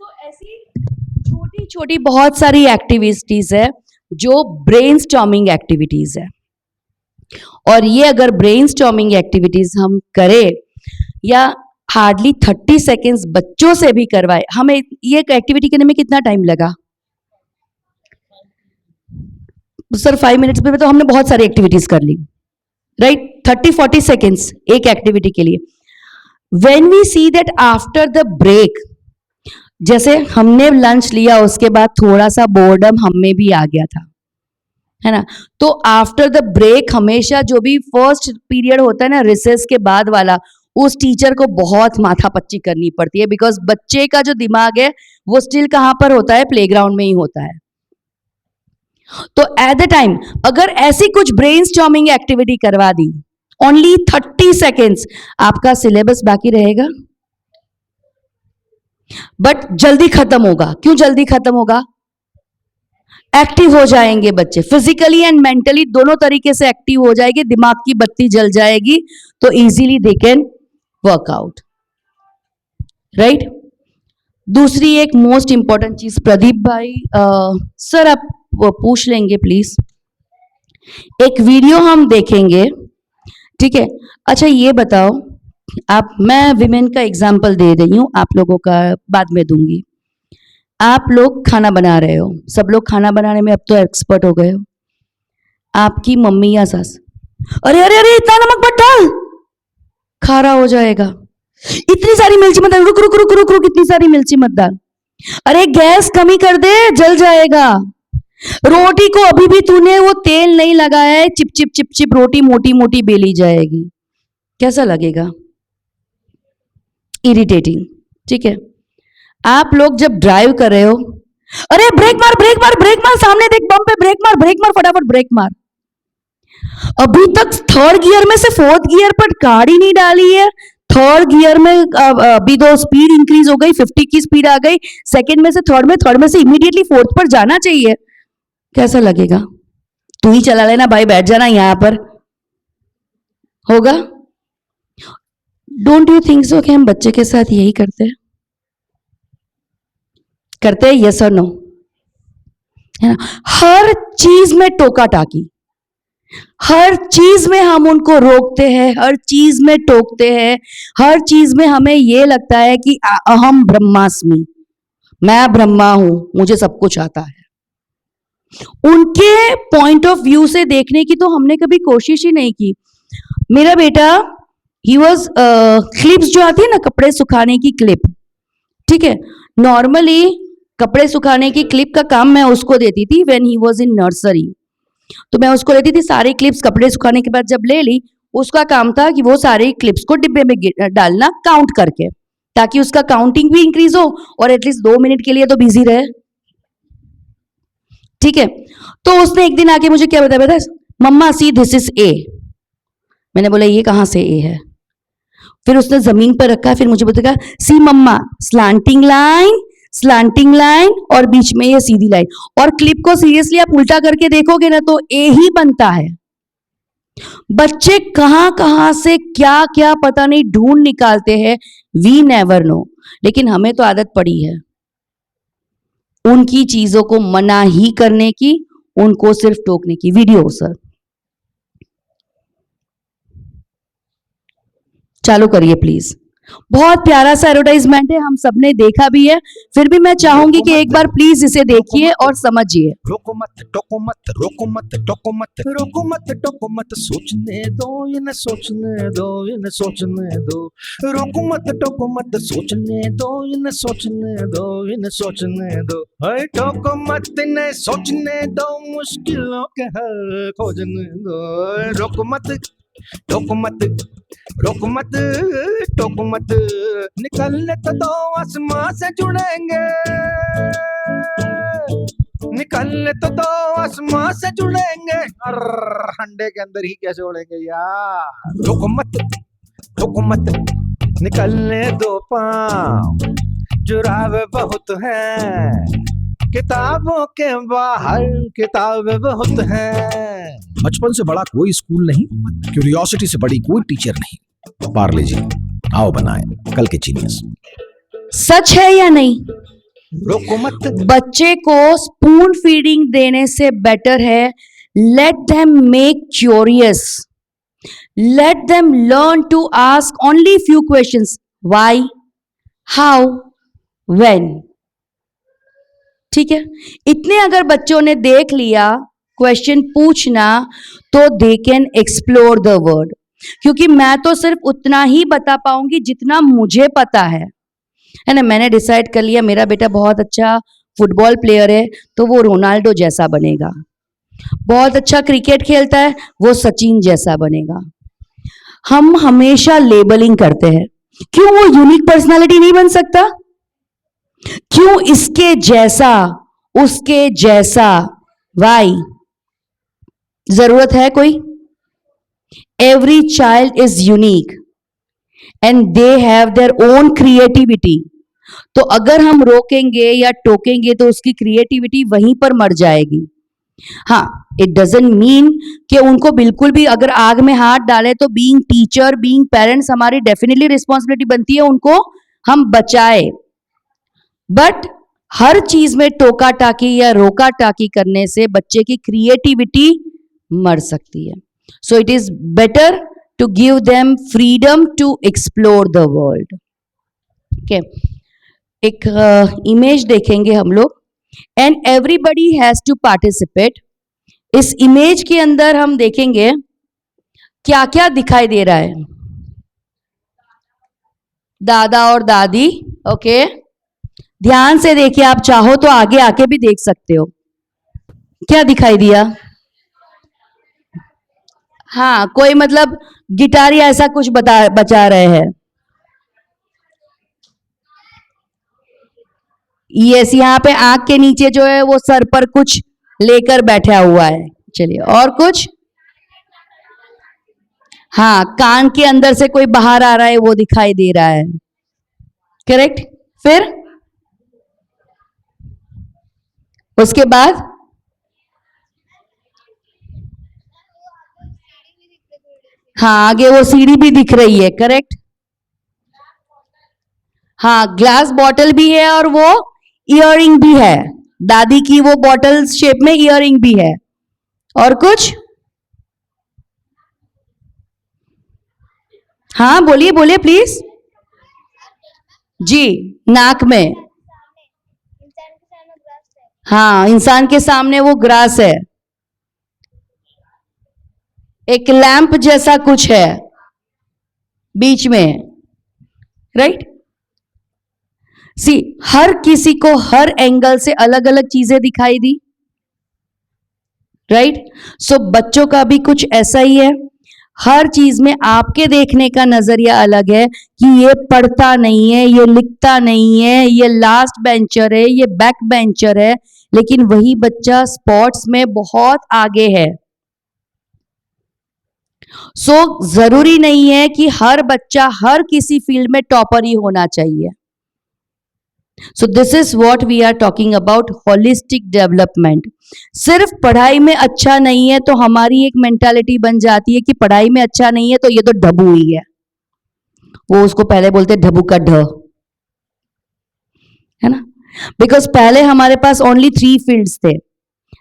तो ऐसी छोटी छोटी बहुत सारी एक्टिविटीज है जो ब्रेनस्टॉर्मिंग एक्टिविटीज है, और ये अगर ब्रेनस्टॉर्मिंग एक्टिविटीज हम करें या हार्डली 30 सेकेंड्स बच्चों से भी करवाए। हमें ये एक्टिविटी करने में कितना टाइम लगा सर? 5 मिनट्स में तो हमने बहुत सारी एक्टिविटीज कर ली, राइट? 30-40 सेकेंड्स एक एक्टिविटी के लिए। When we see that after the break, जैसे हमने लंच लिया उसके बाद थोड़ा सा बोर्डम हम में भी आ गया था, है ना? तो आफ्टर द ब्रेक हमेशा जो भी फर्स्ट पीरियड होता है ना, रिसेस के बाद वाला, उस टीचर को बहुत माथापच्ची करनी पड़ती है, बिकॉज बच्चे का जो दिमाग है वो स्टिल कहां पर होता है? प्लेग्राउंड में ही होता है। तो एट द टाइम अगर ऐसी कुछ ब्रेनस्टॉर्मिंग एक्टिविटी करवा दी, ओनली 30 सेकेंड्स, आपका सिलेबस बाकी रहेगा बट जल्दी खत्म होगा। क्यों जल्दी खत्म होगा? एक्टिव हो जाएंगे बच्चे, फिजिकली एंड मेंटली दोनों तरीके से एक्टिव हो जाएंगे, दिमाग की बत्ती जल जाएगी, तो easily they can work out, right? दूसरी एक मोस्ट इंपॉर्टेंट चीज, प्रदीप भाई सर आप पूछ लेंगे प्लीज। एक वीडियो हम देखेंगे, ठीक है? अच्छा ये बताओ आप, मैं विमेन का एग्जाम्पल दे रही हूँ, आप लोगों का बाद में दूंगी। आप लोग खाना बना रहे हो, सब लोग खाना बनाने में अब तो एक्सपर्ट हो गए हो। आपकी मम्मी या सास, अरे अरे अरे इतना नमक मत डाल, खारा हो जाएगा, इतनी सारी मिर्ची मत डाल, रुक रुक रुक रुक रुक, इतनी सारी मिर्ची मत डाल, अरे गैस कमी कर दे, जल जाएगा। रोटी को अभी भी तूने वो तेल नहीं लगाया है, चिप चिप चिप चिप रोटी मोटी मोटी बेली जाएगी, कैसा लगेगा? इरिटेटिंग, ठीक है? आप लोग जब ड्राइव कर रहे हो, अरे ब्रेक मार ब्रेक मार ब्रेक मार, सामने देख बम पे, ब्रेक मार फटाफट ब्रेक मार। अभी तक थर्ड गियर में से फोर्थ गियर पर गाड़ी नहीं डाली है, थर्ड गियर में अभी तो स्पीड इंक्रीज हो गई, 50 की स्पीड आ गई, सेकंड में से थर्ड में से इमीडिएटली फोर्थ पर जाना चाहिए, कैसा लगेगा? तू ही चला लेना भाई, बैठ जाना यहां पर, होगा? डोंट यू थिंक सो कि हम बच्चे के साथ यही करते हैं? यस और नो, है ना? हर चीज में टोका टाकी, हर चीज में हम उनको रोकते हैं, हर चीज में टोकते हैं, हर चीज में हमें ये लगता है कि अहम ब्रह्मास्मि, मैं ब्रह्मा हूं, मुझे सब कुछ आता है। उनके पॉइंट ऑफ व्यू से देखने की तो हमने कभी कोशिश ही नहीं की। मेरा बेटा ही वॉज क्लिप्स जो आती है ना कपड़े सुखाने की क्लिप, ठीक है, नॉर्मली कपड़े सुखाने की क्लिप का काम मैं उसको देती थी when he was in nursery. तो मैं उसको लेती थी सारी क्लिप्स, कपड़े सुखाने के बाद जब ले ली, उसका काम था कि वो सारी क्लिप्स को डिब्बे में डालना काउंट करके, ताकि उसका काउंटिंग भी इंक्रीज हो और एटलीस्ट 2 मिनट के लिए तो बिजी रहे, ठीक है। तो उसने एक दिन आके मुझे क्या बताया, मम्मा सी दिस इज ए। मैंने बोला ये कहाँ से ए है? फिर उसने जमीन पर रखा, फिर मुझे बताया सी मम्मा स्लांटिंग लाइन और बीच में ये सीधी लाइन, और क्लिप को सीरियसली आप उल्टा करके देखोगे ना तो ए ही बनता है। बच्चे कहां कहां से क्या क्या पता नहीं ढूंढ निकालते हैं, वी नेवर नो, लेकिन हमें तो आदत पड़ी है उनकी चीजों को मना ही करने की, उनको सिर्फ टोकने की। वीडियो सर चालू करिए प्लीज। बहुत प्यारा सा एडवर्टाइजमेंट है, हम सबने देखा भी है, फिर भी मैं चाहूंगी कि एक बार प्लीज इसे देखिए और समझिए। रोको मत टोको मत, रोको मत टोको मत, रोको मत टोको मत, सोचने दो इन्हें सोचने दो, इन्हें सोचने दो। रोको मत टोको मत, सोचने दो इन्हें सोचने दो, इन्हें सोचने दो। हाय टोको मत इन्हें सोचने दो, मुश्किलों के हल खोजने दो। रोको मत टोको मत, रोको मत टोको मत, निकलने तो दो आसमां से जुड़ेंगे, निकलने तो दो आसमां से जुड़ेंगे, अंडे के अंदर ही कैसे उड़ेंगे यार। रोको मत टोको मत, निकलने दो पाँव, जुराबे बहुत हैं, किताबों के बाहर किताबें बहुत हैं। बचपन से बड़ा कोई स्कूल नहीं, क्यूरियोसिटी से बड़ी कोई टीचर नहीं। पार्ले जी आओ बनाए कल के जीनियस। सच है या नहीं? रोको मत, बच्चे को स्पून फीडिंग देने से बेटर है let them make curious, let them learn to ask only few questions, why, how, when, ठीक है। इतने अगर बच्चों ने देख लिया क्वेश्चन पूछना तो they can explore the word, क्योंकि मैं तो सिर्फ उतना ही बता पाऊंगी जितना मुझे पता है ना। मैंने डिसाइड कर लिया मेरा बेटा बहुत अच्छा फुटबॉल प्लेयर है तो वो रोनाल्डो जैसा बनेगा, बहुत अच्छा क्रिकेट खेलता है वो सचिन जैसा बनेगा। हम हमेशा लेबलिंग करते हैं, क्यों वो यूनिक पर्सनालिटी नहीं बन सकता? क्यों इसके जैसा उसके जैसा, वाई? जरूरत है कोई? Every child is unique and they have their own creativity. तो अगर हम रोकेंगे या टोकेंगे तो उसकी क्रिएटिविटी वहीं पर मर जाएगी। हाँ, इट डजंट मीन कि उनको बिल्कुल भी अगर आग में हाथ डाले तो बीइंग टीचर बीइंग पेरेंट्स हमारी डेफिनेटली रिस्पॉन्सिबिलिटी बनती है उनको हम बचाए, बट हर चीज में टोका टाकी या रोका टाकी करने से बच्चे की क्रिएटिविटी मर सकती है। So it is better to give them freedom to explore the world. Okay, एक इमेज देखेंगे हम लोग and everybody has to participate. इस इमेज के अंदर हम देखेंगे क्या क्या दिखाई दे रहा है। दादा और दादी, ओके, ध्यान से देखिए, आप चाहो तो आगे आके भी देख सकते हो। क्या दिखाई दिया? हाँ, कोई मतलब गिटार या ऐसा कुछ बजा रहे हैं। यस, यहाँ पे आंख के नीचे जो है वो सर पर कुछ लेकर बैठा हुआ है। चलिए, और कुछ? हाँ, कान के अंदर से कोई बाहर आ रहा है वो दिखाई दे रहा है, करेक्ट। फिर उसके बाद हाँ, आगे वो सीढ़ी भी दिख रही है, करेक्ट। हाँ, ग्लास बॉटल भी है और वो इयररिंग भी है, दादी की वो बॉटल शेप में इयररिंग भी है। और कुछ? हाँ बोलिए बोलिए प्लीज। जी, नाक में। हाँ, इंसान के सामने वो ग्रास है, एक लैंप जैसा कुछ है बीच में, राइट। सी, हर किसी को हर एंगल से अलग अलग चीजें दिखाई दी, राइट। सो बच्चों का भी कुछ ऐसा ही है, हर चीज में आपके देखने का नजरिया अलग है कि ये पढ़ता नहीं है, ये लिखता नहीं है, ये लास्ट बेंचर है, ये बैक बेंचर है, लेकिन वही बच्चा स्पोर्ट्स में बहुत आगे है। सो जरूरी नहीं है कि हर बच्चा हर किसी फील्ड में टॉपर ही होना चाहिए। So this is what we are talking about holistic development. सिर्फ पढ़ाई में अच्छा नहीं है तो हमारी एक मेंटालिटी बन जाती है कि पढ़ाई में अच्छा नहीं है तो ये तो ढबू ही है, वो उसको पहले बोलते ढबू का ढ, है ना। बिकॉज पहले हमारे पास ओनली 3 फील्ड्स थे,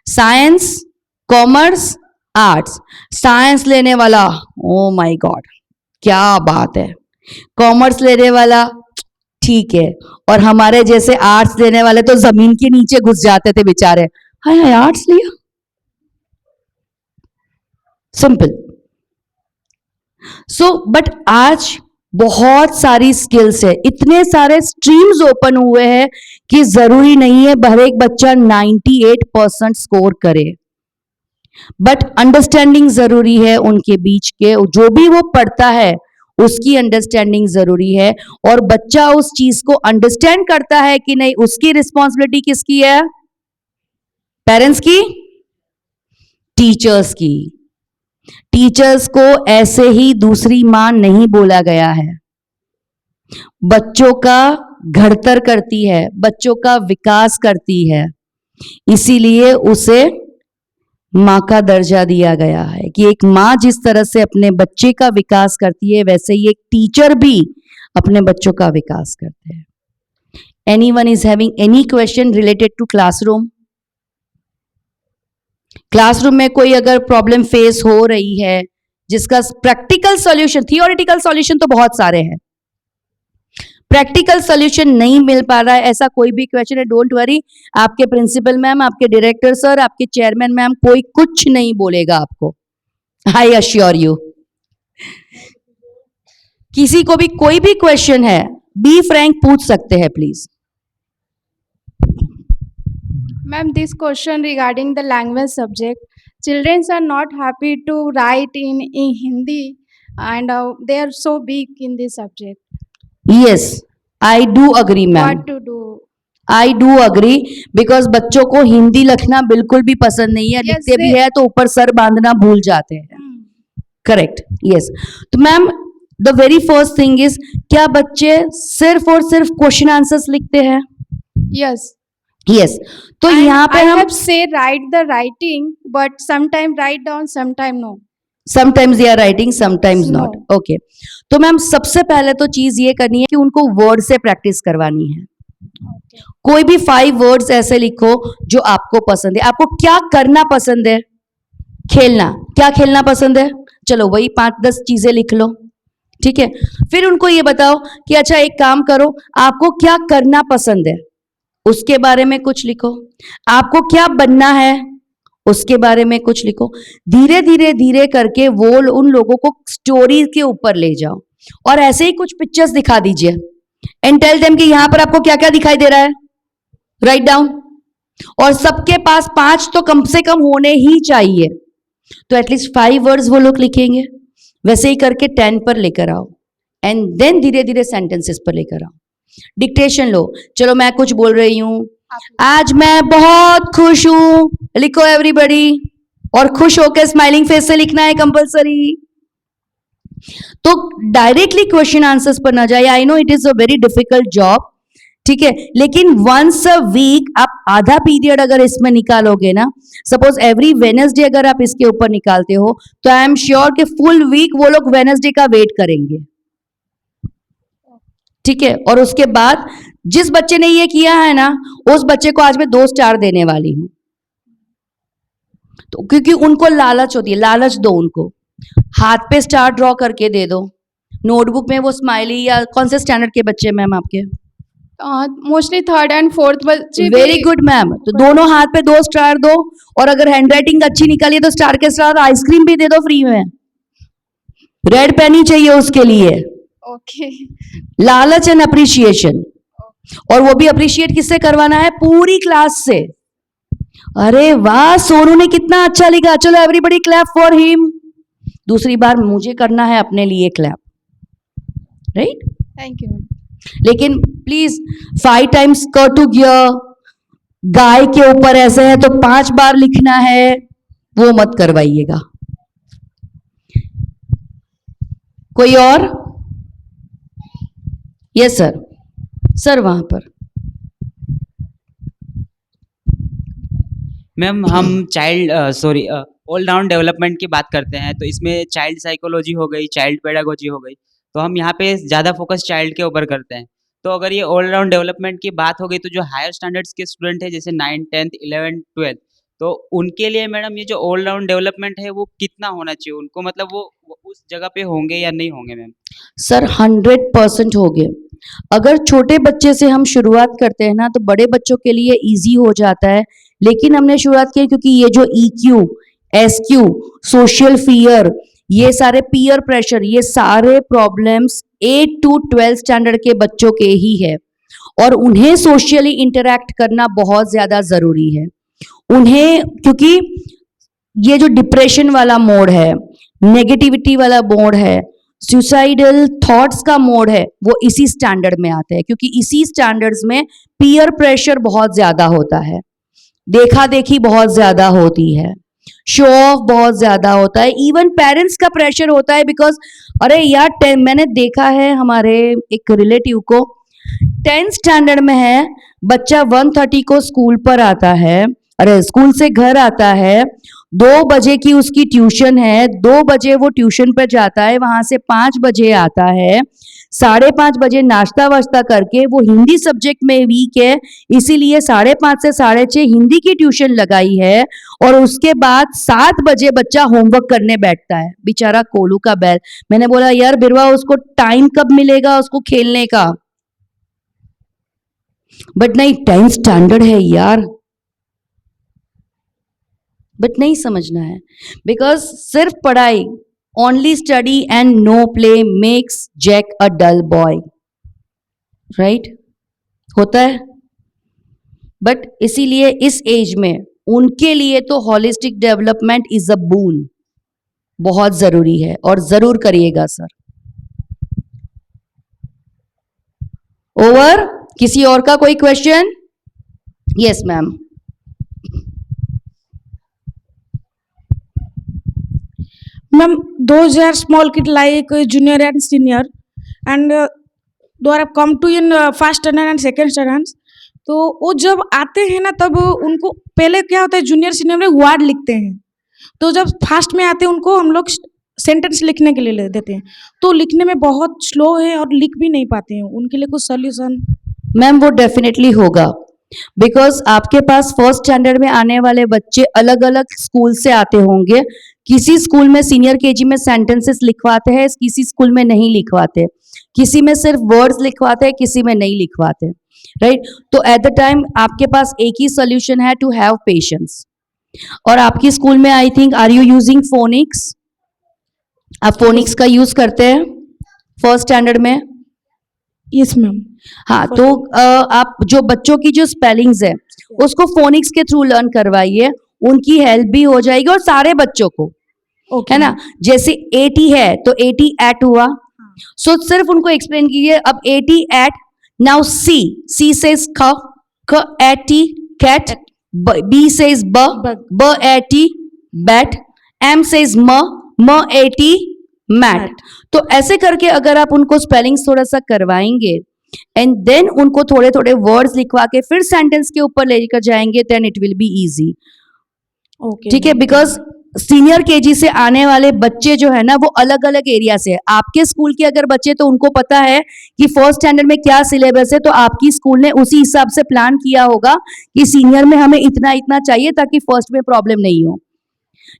साइंस, कॉमर्स, आर्ट्स। साइंस लेने वाला, ओ माय गॉड क्या बात है, कॉमर्स लेने वाला ठीक है, और हमारे जैसे आर्ट्स लेने वाले तो जमीन के नीचे घुस जाते थे बेचारे, हाय हाय आर्ट्स लिया, सिंपल। सो बट आज बहुत सारी स्किल्स है, इतने सारे स्ट्रीम्स ओपन हुए हैं कि जरूरी नहीं है हर एक बच्चा 98% स्कोर करे, बट अंडरस्टैंडिंग जरूरी है उनके बीच के, जो भी वो पढ़ता है उसकी अंडरस्टैंडिंग जरूरी है, और बच्चा उस चीज को अंडरस्टैंड करता है कि नहीं, उसकी रिस्पॉन्सिबिलिटी किसकी है, पेरेंट्स की, टीचर्स की। टीचर्स को ऐसे ही दूसरी मां नहीं बोला गया है, बच्चों का घड़तर करती है, बच्चों का विकास करती है, इसीलिए उसे माँ का दर्जा दिया गया है कि एक माँ जिस तरह से अपने बच्चे का विकास करती है वैसे ही एक टीचर भी अपने बच्चों का विकास करते हैं। Anyone is having any question related to classroom? Classroom में कोई अगर प्रॉब्लम फेस हो रही है जिसका प्रैक्टिकल सॉल्यूशन, थियोरेटिकल सॉल्यूशन तो बहुत सारे हैं, प्रैक्टिकल सॉल्यूशन नहीं मिल पा रहा है, ऐसा कोई भी क्वेश्चन है, डोंट वरी, आपके प्रिंसिपल मैम, आपके डायरेक्टर सर, आपके चेयरमैन मैम, कोई कुछ नहीं बोलेगा आपको, आई अश्योर यू। किसी को भी कोई भी क्वेश्चन है, बी फ्रैंक, पूछ सकते हैं please. Ma'am, this question regarding the language subject, children are not happy to write in Hindi and they are so weak in this subject. Yes, I do agree ma'am. What to do? I do agree because बच्चों को हिंदी लिखना बिल्कुल भी पसंद नहीं है, Yes, लिखते भी है तो ऊपर सर बांधना भूल जाते हैं। Correct, yes. तो ma'am the very first thing is, क्या बच्चे सिर्फ और सिर्फ क्वेश्चन आंसर्स लिखते हैं? Yes. यस, तो यहाँ पे I हम have say write the writing, but sometime write down, sometime no. Sometimes they are writing, sometimes No. Not. Okay, तो मैम सबसे पहले तो चीज ये करनी है कि उनको वर्ड से प्रैक्टिस करवानी है। कोई भी 5 वर्ड्स ऐसे लिखो जो आपको पसंद है। आपको क्या करना पसंद है? खेलना। क्या खेलना पसंद है? चलो वही 5-10 चीजें लिख लो, ठीक है। फिर उनको ये बताओ कि अच्छा एक काम करो, आपको क्या करना पसंद है उसके बारे में कुछ लिखो, आपको क्या बनना है उसके बारे में कुछ लिखो। धीरे धीरे धीरे करके वो उन लोगों को स्टोरी के ऊपर ले जाओ, और ऐसे ही कुछ पिक्चर्स दिखा दीजिए एंड टेल देम कि यहां पर आपको क्या क्या दिखाई दे रहा है, राइट डाउन। और सबके पास 5 तो कम से कम होने ही चाहिए, तो एटलीस्ट 5 वर्ड्स वो लोग लिखेंगे। वैसे ही करके 10 पर लेकर आओ एंड देन धीरे धीरे सेंटेंसेस पर लेकर आओ। डिक्टेशन लो, चलो मैं कुछ बोल रही हूं, आज मैं बहुत खुश हूं, लिखो एवरीबॉडी, और खुश होकर स्माइलिंग फेस से लिखना है कंपलसरी। तो डायरेक्टली क्वेश्चन आंसर्स पर ना जाए। I know it is a very difficult job, ठीक है, लेकिन वंस अ वीक आप आधा पीरियड अगर इसमें निकालोगे ना, सपोज एवरी वेडनेसडे अगर आप इसके ऊपर निकालते हो, तो आई एम श्योर कि फुल वीक वो लोग वेडनेसडे का वेट करेंगे, ठीक है। और उसके बाद जिस बच्चे ने ये किया है ना, उस बच्चे को आज मैं 2 स्टार देने वाली हूं, तो क्योंकि उनको लालच होती है, लालच दो उनको, हाथ पे स्टार ड्रॉ करके दे दो, नोटबुक में वो स्माइली या कौन से स्टैंडर्ड के बच्चे मैम आपके? मोस्टली थर्ड एंड फोर्थ बच्चे वेरी गुड मैम। तो दोनों हाथ पे 2 स्टार दो, और अगर हैंडराइटिंग अच्छी निकाली तो स्टार के साथ आइसक्रीम भी दे दो फ्री में। रेड पेन ही चाहिए उसके लिए। ओके। लालच एंड अप्रिशिएशन, और वो भी अप्रिशिएट किससे करवाना है? पूरी क्लास से। अरे वाह, सोनू ने कितना अच्छा लिखा, चलो एवरीबॉडी क्लैप फॉर हिम। दूसरी बार मुझे करना है अपने लिए क्लैप, राइट? Thank you. लेकिन प्लीज 5 टाइम्स क टू गियर, गाय के ऊपर ऐसे है तो 5 बार लिखना है, वो मत करवाइएगा। कोई और? यस सर, सर वहां पर। मैम हम चाइल्ड ऑल राउंड डेवलपमेंट की बात करते हैं, तो इसमें चाइल्ड साइकोलॉजी हो गई, चाइल्ड पेडागोजी हो गई, तो हम यहाँ पे ज़्यादा फोकस चाइल्ड के ऊपर करते हैं। तो अगर ये ऑल राउंड डेवलपमेंट की बात हो गई, तो जो हायर स्टैंडर्ड्स के स्टूडेंट हैं जैसे 9th 10th 11th 12th, तो उनके लिए मैडम ये जो ऑल राउंड डेवलपमेंट है वो कितना होना चाहिए उनको, मतलब वो उस जगह पे होंगे या नहीं होंगे मैम? सर 100% हो गए। अगर छोटे बच्चे से हम शुरुआत करते हैं ना, तो बड़े बच्चों के लिए इजी हो जाता है। लेकिन हमने शुरुआत की क्योंकि ये जो EQ, SQ, सोशल फियर, ये सारे पीयर प्रेशर, ये सारे प्रॉब्लम्स 8 to 12 स्टैंडर्ड के बच्चों के ही है, और उन्हें सोशली इंटरैक्ट करना बहुत ज्यादा जरूरी है। उन्हें, क्योंकि ये जो डिप्रेशन वाला मोड है, नेगेटिविटी वाला मोड है, सुसाइडल थॉट्स का मोड है, वो इसी स्टैंडर्ड में आते हैं, क्योंकि इसी स्टैंडर्ड्स में पीयर प्रेशर बहुत ज्यादा होता है, देखा देखी बहुत ज्यादा होती है, शो ऑफ बहुत ज्यादा होता है, इवन पेरेंट्स का प्रेशर होता है। बिकॉज अरे यार, मैंने देखा है हमारे एक रिलेटिव को 10th स्टैंडर्ड में है, बच्चा 1:30 को स्कूल पर आता है, अरे स्कूल से घर आता है, 2 बजे की उसकी ट्यूशन है, 2 बजे वो ट्यूशन पर जाता है, वहां से 5 बजे आता है, 5:30 बजे नाश्ता वाश्ता करके, वो हिंदी सब्जेक्ट में वीक है, इसीलिए 5:30 से 6:30 हिंदी की ट्यूशन लगाई है, और उसके बाद 7 बजे बच्चा होमवर्क करने बैठता है। बेचारा कोलू का बैल। मैंने बोला यार बिरवा, उसको टाइम कब मिलेगा उसको खेलने का? बट नहीं, 10th स्टैंडर्ड है यार, बट नहीं समझना है। बिकॉज सिर्फ पढ़ाई, only study and no play makes Jack a dull boy, right? होता है। बट इसीलिए इस एज में उनके लिए तो होलिस्टिक डेवलपमेंट इज अ बून, बहुत जरूरी है, और जरूर करिएगा सर। ओवर। किसी और का कोई question? Yes ma'am. Ma'am, those are small kid like junior and senior, and they have come to in first standard and second standard. तो वो जब आते हैं ना, तब उनको पहले क्या होता है, जूनियर सीनियर में वर्ड लिखते हैं, तो जब फर्स्ट में आते हैं उनको हम लोग सेंटेंस लिखने के लिए देते हैं, तो लिखने में बहुत स्लो है और लिख भी नहीं पाते हैं। उनके लिए कुछ सोल्यूशन? मैम वो डेफिनेटली होगा, बिकॉज आपके पास फर्स्ट स्टैंडर्ड में आने वाले बच्चे अलग अलग स्कूल से आते होंगे। किसी स्कूल में सीनियर केजी में सेंटेंसेस लिखवाते हैं, किसी स्कूल में नहीं लिखवाते, किसी में सिर्फ वर्ड्स लिखवाते हैं, किसी में नहीं लिखवाते, राइट? तो एट द टाइम आपके पास एक ही सोल्यूशन है, टू हैव पेशेंस। और आपकी स्कूल में I think, are you using phonics? आप फोनिक्स का यूज करते हैं फर्स्ट स्टैंडर्ड में? Yes ma'am. हाँ, तो आप जो बच्चों की जो स्पेलिंग्स है उसको फोनिक्स के थ्रू लर्न करवाइए, उनकी हेल्प भी हो जाएगी, और सारे बच्चों को, है ना? जैसे 80 है तो 80 एट हुआ, सो सिर्फ उनको एक्सप्लेन कीजिए, अब 80 एट, नाउ सी सेज ख एटी कैट, बी सेज ब एटी बैट, एम सेज म एटी मैट। तो ऐसे करके अगर आप उनको स्पेलिंग्स थोड़ा सा करवाएंगे, एंड देन उनको थोड़े थोड़े वर्ड्स लिखवा के फिर सेंटेंस के ऊपर लेकर जाएंगे, then it will be easy. ठीक है? बिकॉज सीनियर केजी से आने वाले बच्चे जो है ना, वो अलग अलग एरिया से है। आपके स्कूल के अगर बच्चे, तो उनको पता है कि फर्स्ट स्टैंडर्ड में क्या सिलेबस है, तो आपकी स्कूल ने उसी हिसाब से प्लान किया होगा कि सीनियर में हमें इतना इतना चाहिए, ताकि फर्स्ट में प्रॉब्लम नहीं हो।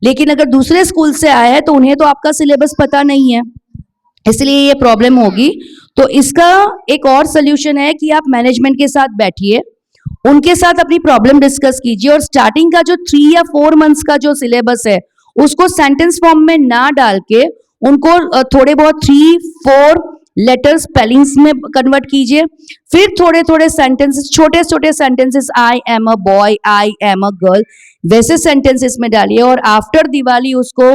लेकिन अगर दूसरे स्कूल से आए हैं तो उन्हें तो आपका सिलेबस पता नहीं है, इसलिए ये प्रॉब्लम होगी। तो इसका एक और सोल्यूशन है कि आप मैनेजमेंट के साथ बैठिए, उनके साथ अपनी प्रॉब्लम डिस्कस कीजिए और स्टार्टिंग का जो 3 या 4 मंथ्स का जो सिलेबस है उसको सेंटेंस फॉर्म में ना डाल के उनको थोड़े बहुत 3-4 लेटर स्पेलिंग्स में कन्वर्ट कीजिए। फिर थोड़े थोड़े सेंटेंसेस, छोटे छोटे sentences, I am a boy, I am a girl, वैसे सेंटेंसेस में डालिए और आफ्टर दिवाली उसको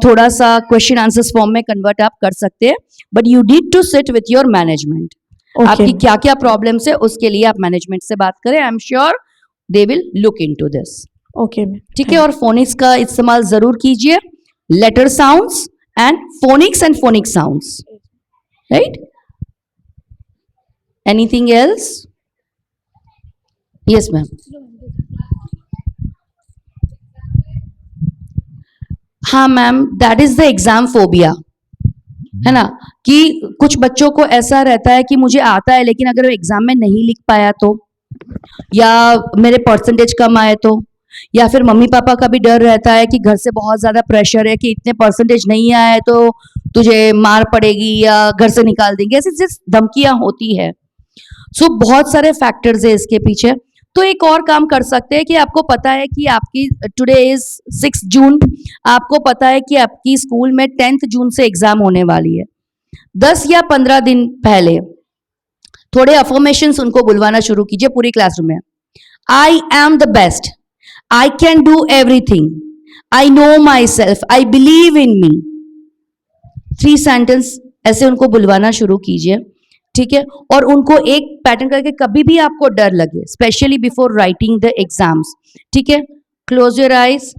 थोड़ा सा क्वेश्चन आंसर्स फॉर्म में कन्वर्ट आप कर सकते हैं। But you need to sit with your management. आपकी क्या क्या प्रॉब्लम्स है उसके लिए आप मैनेजमेंट से बात करें। I am sure they will look into this. Okay ma'am, ठीक है। और फोनिक्स का इस्तेमाल जरूर कीजिए, letter sounds and phonics sounds, right? Anything else? Yes ma'am. हाँ ma'am, that is the exam phobia, है ना, कि कुछ बच्चों को ऐसा रहता है कि मुझे आता है लेकिन अगर एग्जाम में नहीं लिख पाया तो, या मेरे परसेंटेज कम आए तो, या फिर मम्मी पापा का भी डर रहता है कि घर से बहुत ज्यादा प्रेशर है कि इतने परसेंटेज नहीं आए तो तुझे मार पड़ेगी या घर से निकाल देंगे, ऐसी धमकियां होती है। सो बहुत सारे फैक्टर्स है इसके पीछे। तो एक और काम कर सकते हैं कि आपको पता है कि आपकी टुडे इज 6 जून, आपको पता है कि आपकी स्कूल में 10th जून से एग्जाम होने वाली है। 10 या 15 दिन पहले थोड़े अफर्मेशंस उनको बुलवाना शुरू कीजिए पूरी क्लासरूम में। I am the best, I can do everything, I know my self, I believe in me. 3 sentence ऐसे उनको बुलवाना शुरू कीजिए, ठीक है। और उनको एक पैटर्न करके, कभी भी आपको डर लगे, specially before writing the exams, ठीक है, close your eyes,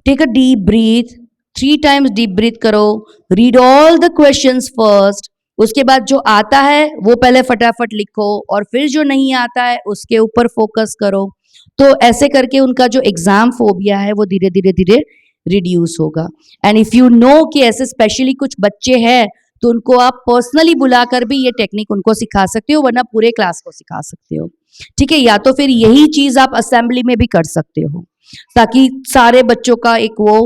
take a deep breath, 3 times deep breath करो, read all the questions first, उसके बाद जो आता है वो पहले फटाफट लिखो और फिर जो नहीं आता है उसके ऊपर फोकस करो। तो ऐसे करके उनका जो एग्जाम फोबिया है वो धीरे धीरे धीरे रिड्यूस होगा। एंड इफ यू नो कि ऐसे स्पेशली कुछ बच्चे हैं तो उनको आप पर्सनली बुलाकर भी ये टेक्निक उनको सिखा सकते हो, वरना पूरे क्लास को सिखा सकते हो, ठीक है। या तो फिर यही चीज आप असेंबली में भी कर सकते हो ताकि सारे बच्चों का एक वो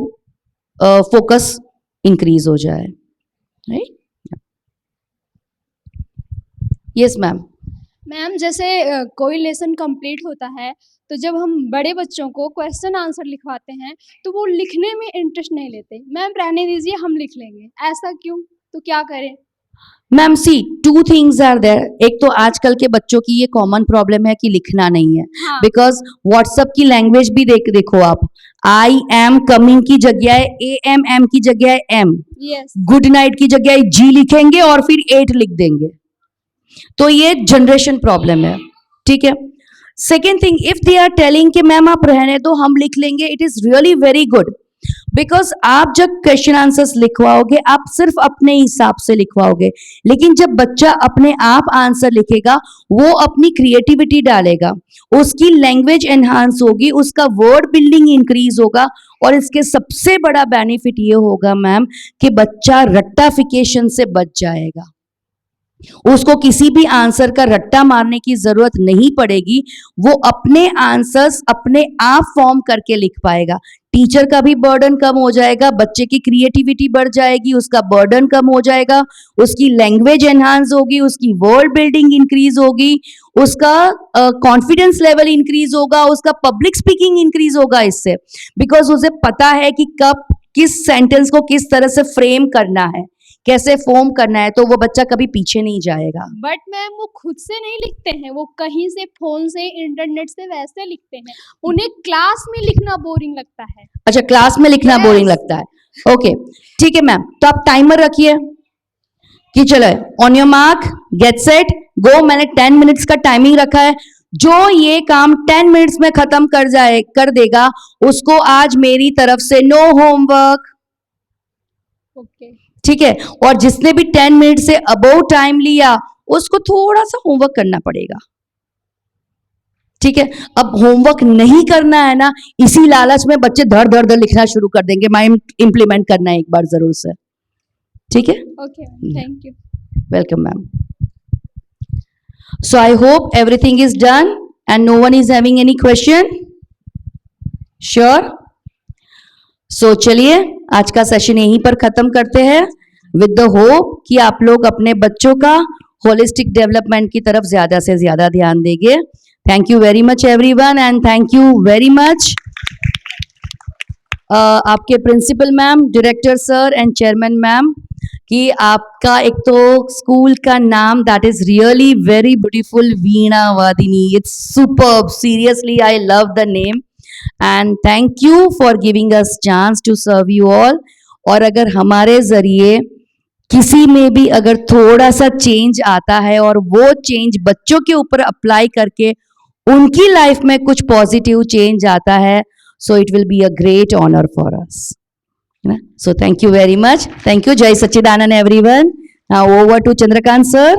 फोकस इंक्रीज हो जाए, राइट? Yes ma'am. मैम, जैसे कोई लेसन कंप्लीट होता है तो जब हम बड़े बच्चों को क्वेश्चन आंसर लिखवाते हैं तो वो लिखने में इंटरेस्ट नहीं लेते। मैम रहने दीजिए, हम लिख लेंगे, ऐसा क्यों? तो क्या करें? Ma'am see 2 things are there. एक तो आजकल के बच्चों की ये कॉमन प्रॉब्लम है कि लिखना नहीं है, हाँ। बिकॉज व्हाट्सएप की लैंग्वेज भी देखो आप, आई एम कमिंग की जगह एम की जगह एम, यस, गुड नाइट की जगह जी लिखेंगे और फिर 8 लिख देंगे। तो ये जनरेशन प्रॉब्लम है, ठीक है। Second thing, if they are telling कि मैम आप रहने दो हम लिख लेंगे, it is really very good, because आप जब क्वेश्चन आंसर्स लिखवाओगे आप सिर्फ अपने हिसाब से लिखवाओगे, लेकिन जब बच्चा अपने आप आंसर लिखेगा वो अपनी क्रिएटिविटी डालेगा, उसकी लैंग्वेज एनहांस होगी, उसका वर्ड बिल्डिंग इंक्रीज होगा। और इसके सबसे बड़ा बेनिफिट ये होगा मैम कि बच्चा रट्टाफिकेशन से बच जाएगा, उसको किसी भी आंसर का रट्टा मारने की जरूरत नहीं पड़ेगी, वो अपने आंसर्स अपने आप फॉर्म करके लिख पाएगा। टीचर का भी बर्डन कम हो जाएगा, बच्चे की क्रिएटिविटी बढ़ जाएगी, उसका बर्डन कम हो जाएगा, उसकी लैंग्वेज एनहांस होगी, उसकी वर्ड बिल्डिंग इंक्रीज होगी, उसका कॉन्फिडेंस लेवल इंक्रीज होगा, उसका पब्लिक स्पीकिंग इंक्रीज होगा इससे, बिकॉज उसे पता है कि कब किस सेंटेंस को किस तरह से फ्रेम करना है, कैसे फॉर्म करना है, तो वो बच्चा कभी पीछे नहीं जाएगा। बट मैम वो खुद से नहीं लिखते हैं, वो कहीं से फोन से इंटरनेट से वैसे लिखते हैं, उन्हें क्लास में लिखना बोरिंग लगता है। अच्छा, क्लास में लिखना बोरिंग लगता है, ओके ठीक है मैम। तो आप टाइमर रखिए कि चलो on your mark get set go, मैंने 10 मिनट्स का टाइमिंग रखा है, जो ये काम 10 मिनट्स में खत्म कर देगा उसको आज मेरी तरफ से नो होमवर्क, ओके ठीक है। और जिसने भी 10 मिनट से अबव टाइम लिया उसको थोड़ा सा होमवर्क करना पड़ेगा, ठीक है। अब होमवर्क नहीं करना है ना, इसी लालच में बच्चे धड़ धड़ धड़ लिखना शुरू कर देंगे। माइंड इंप्लीमेंट करना है एक बार जरूर से, ठीक है। Okay, thank you. Welcome ma'am. So I hope everything is done and no one is having any question, sure. So चलिए आज का सेशन यहीं पर खत्म करते हैं। विद द होप कि आप लोग अपने बच्चों का होलिस्टिक डेवलपमेंट की तरफ ज़्यादा से ज़्यादा ध्यान देंगे. Thank you very much everyone and thank you very much आपके principal ma'am, director sir and chairman ma'am कि आपका एक तो स्कूल का नाम that is really very beautiful, Veena Vadini. It's superb. Seriously I love the name and thank you for giving us chance to serve you all. और अगर हमारे जरिए किसी में भी अगर थोड़ा सा चेंज आता है और वो चेंज बच्चों के ऊपर अप्लाई करके उनकी लाइफ में कुछ पॉजिटिव चेंज आता है, so it will be a great honor for us. So thank you very much. Thank you. Jai Sachidanand everyone. Now over to Chandrakant sir.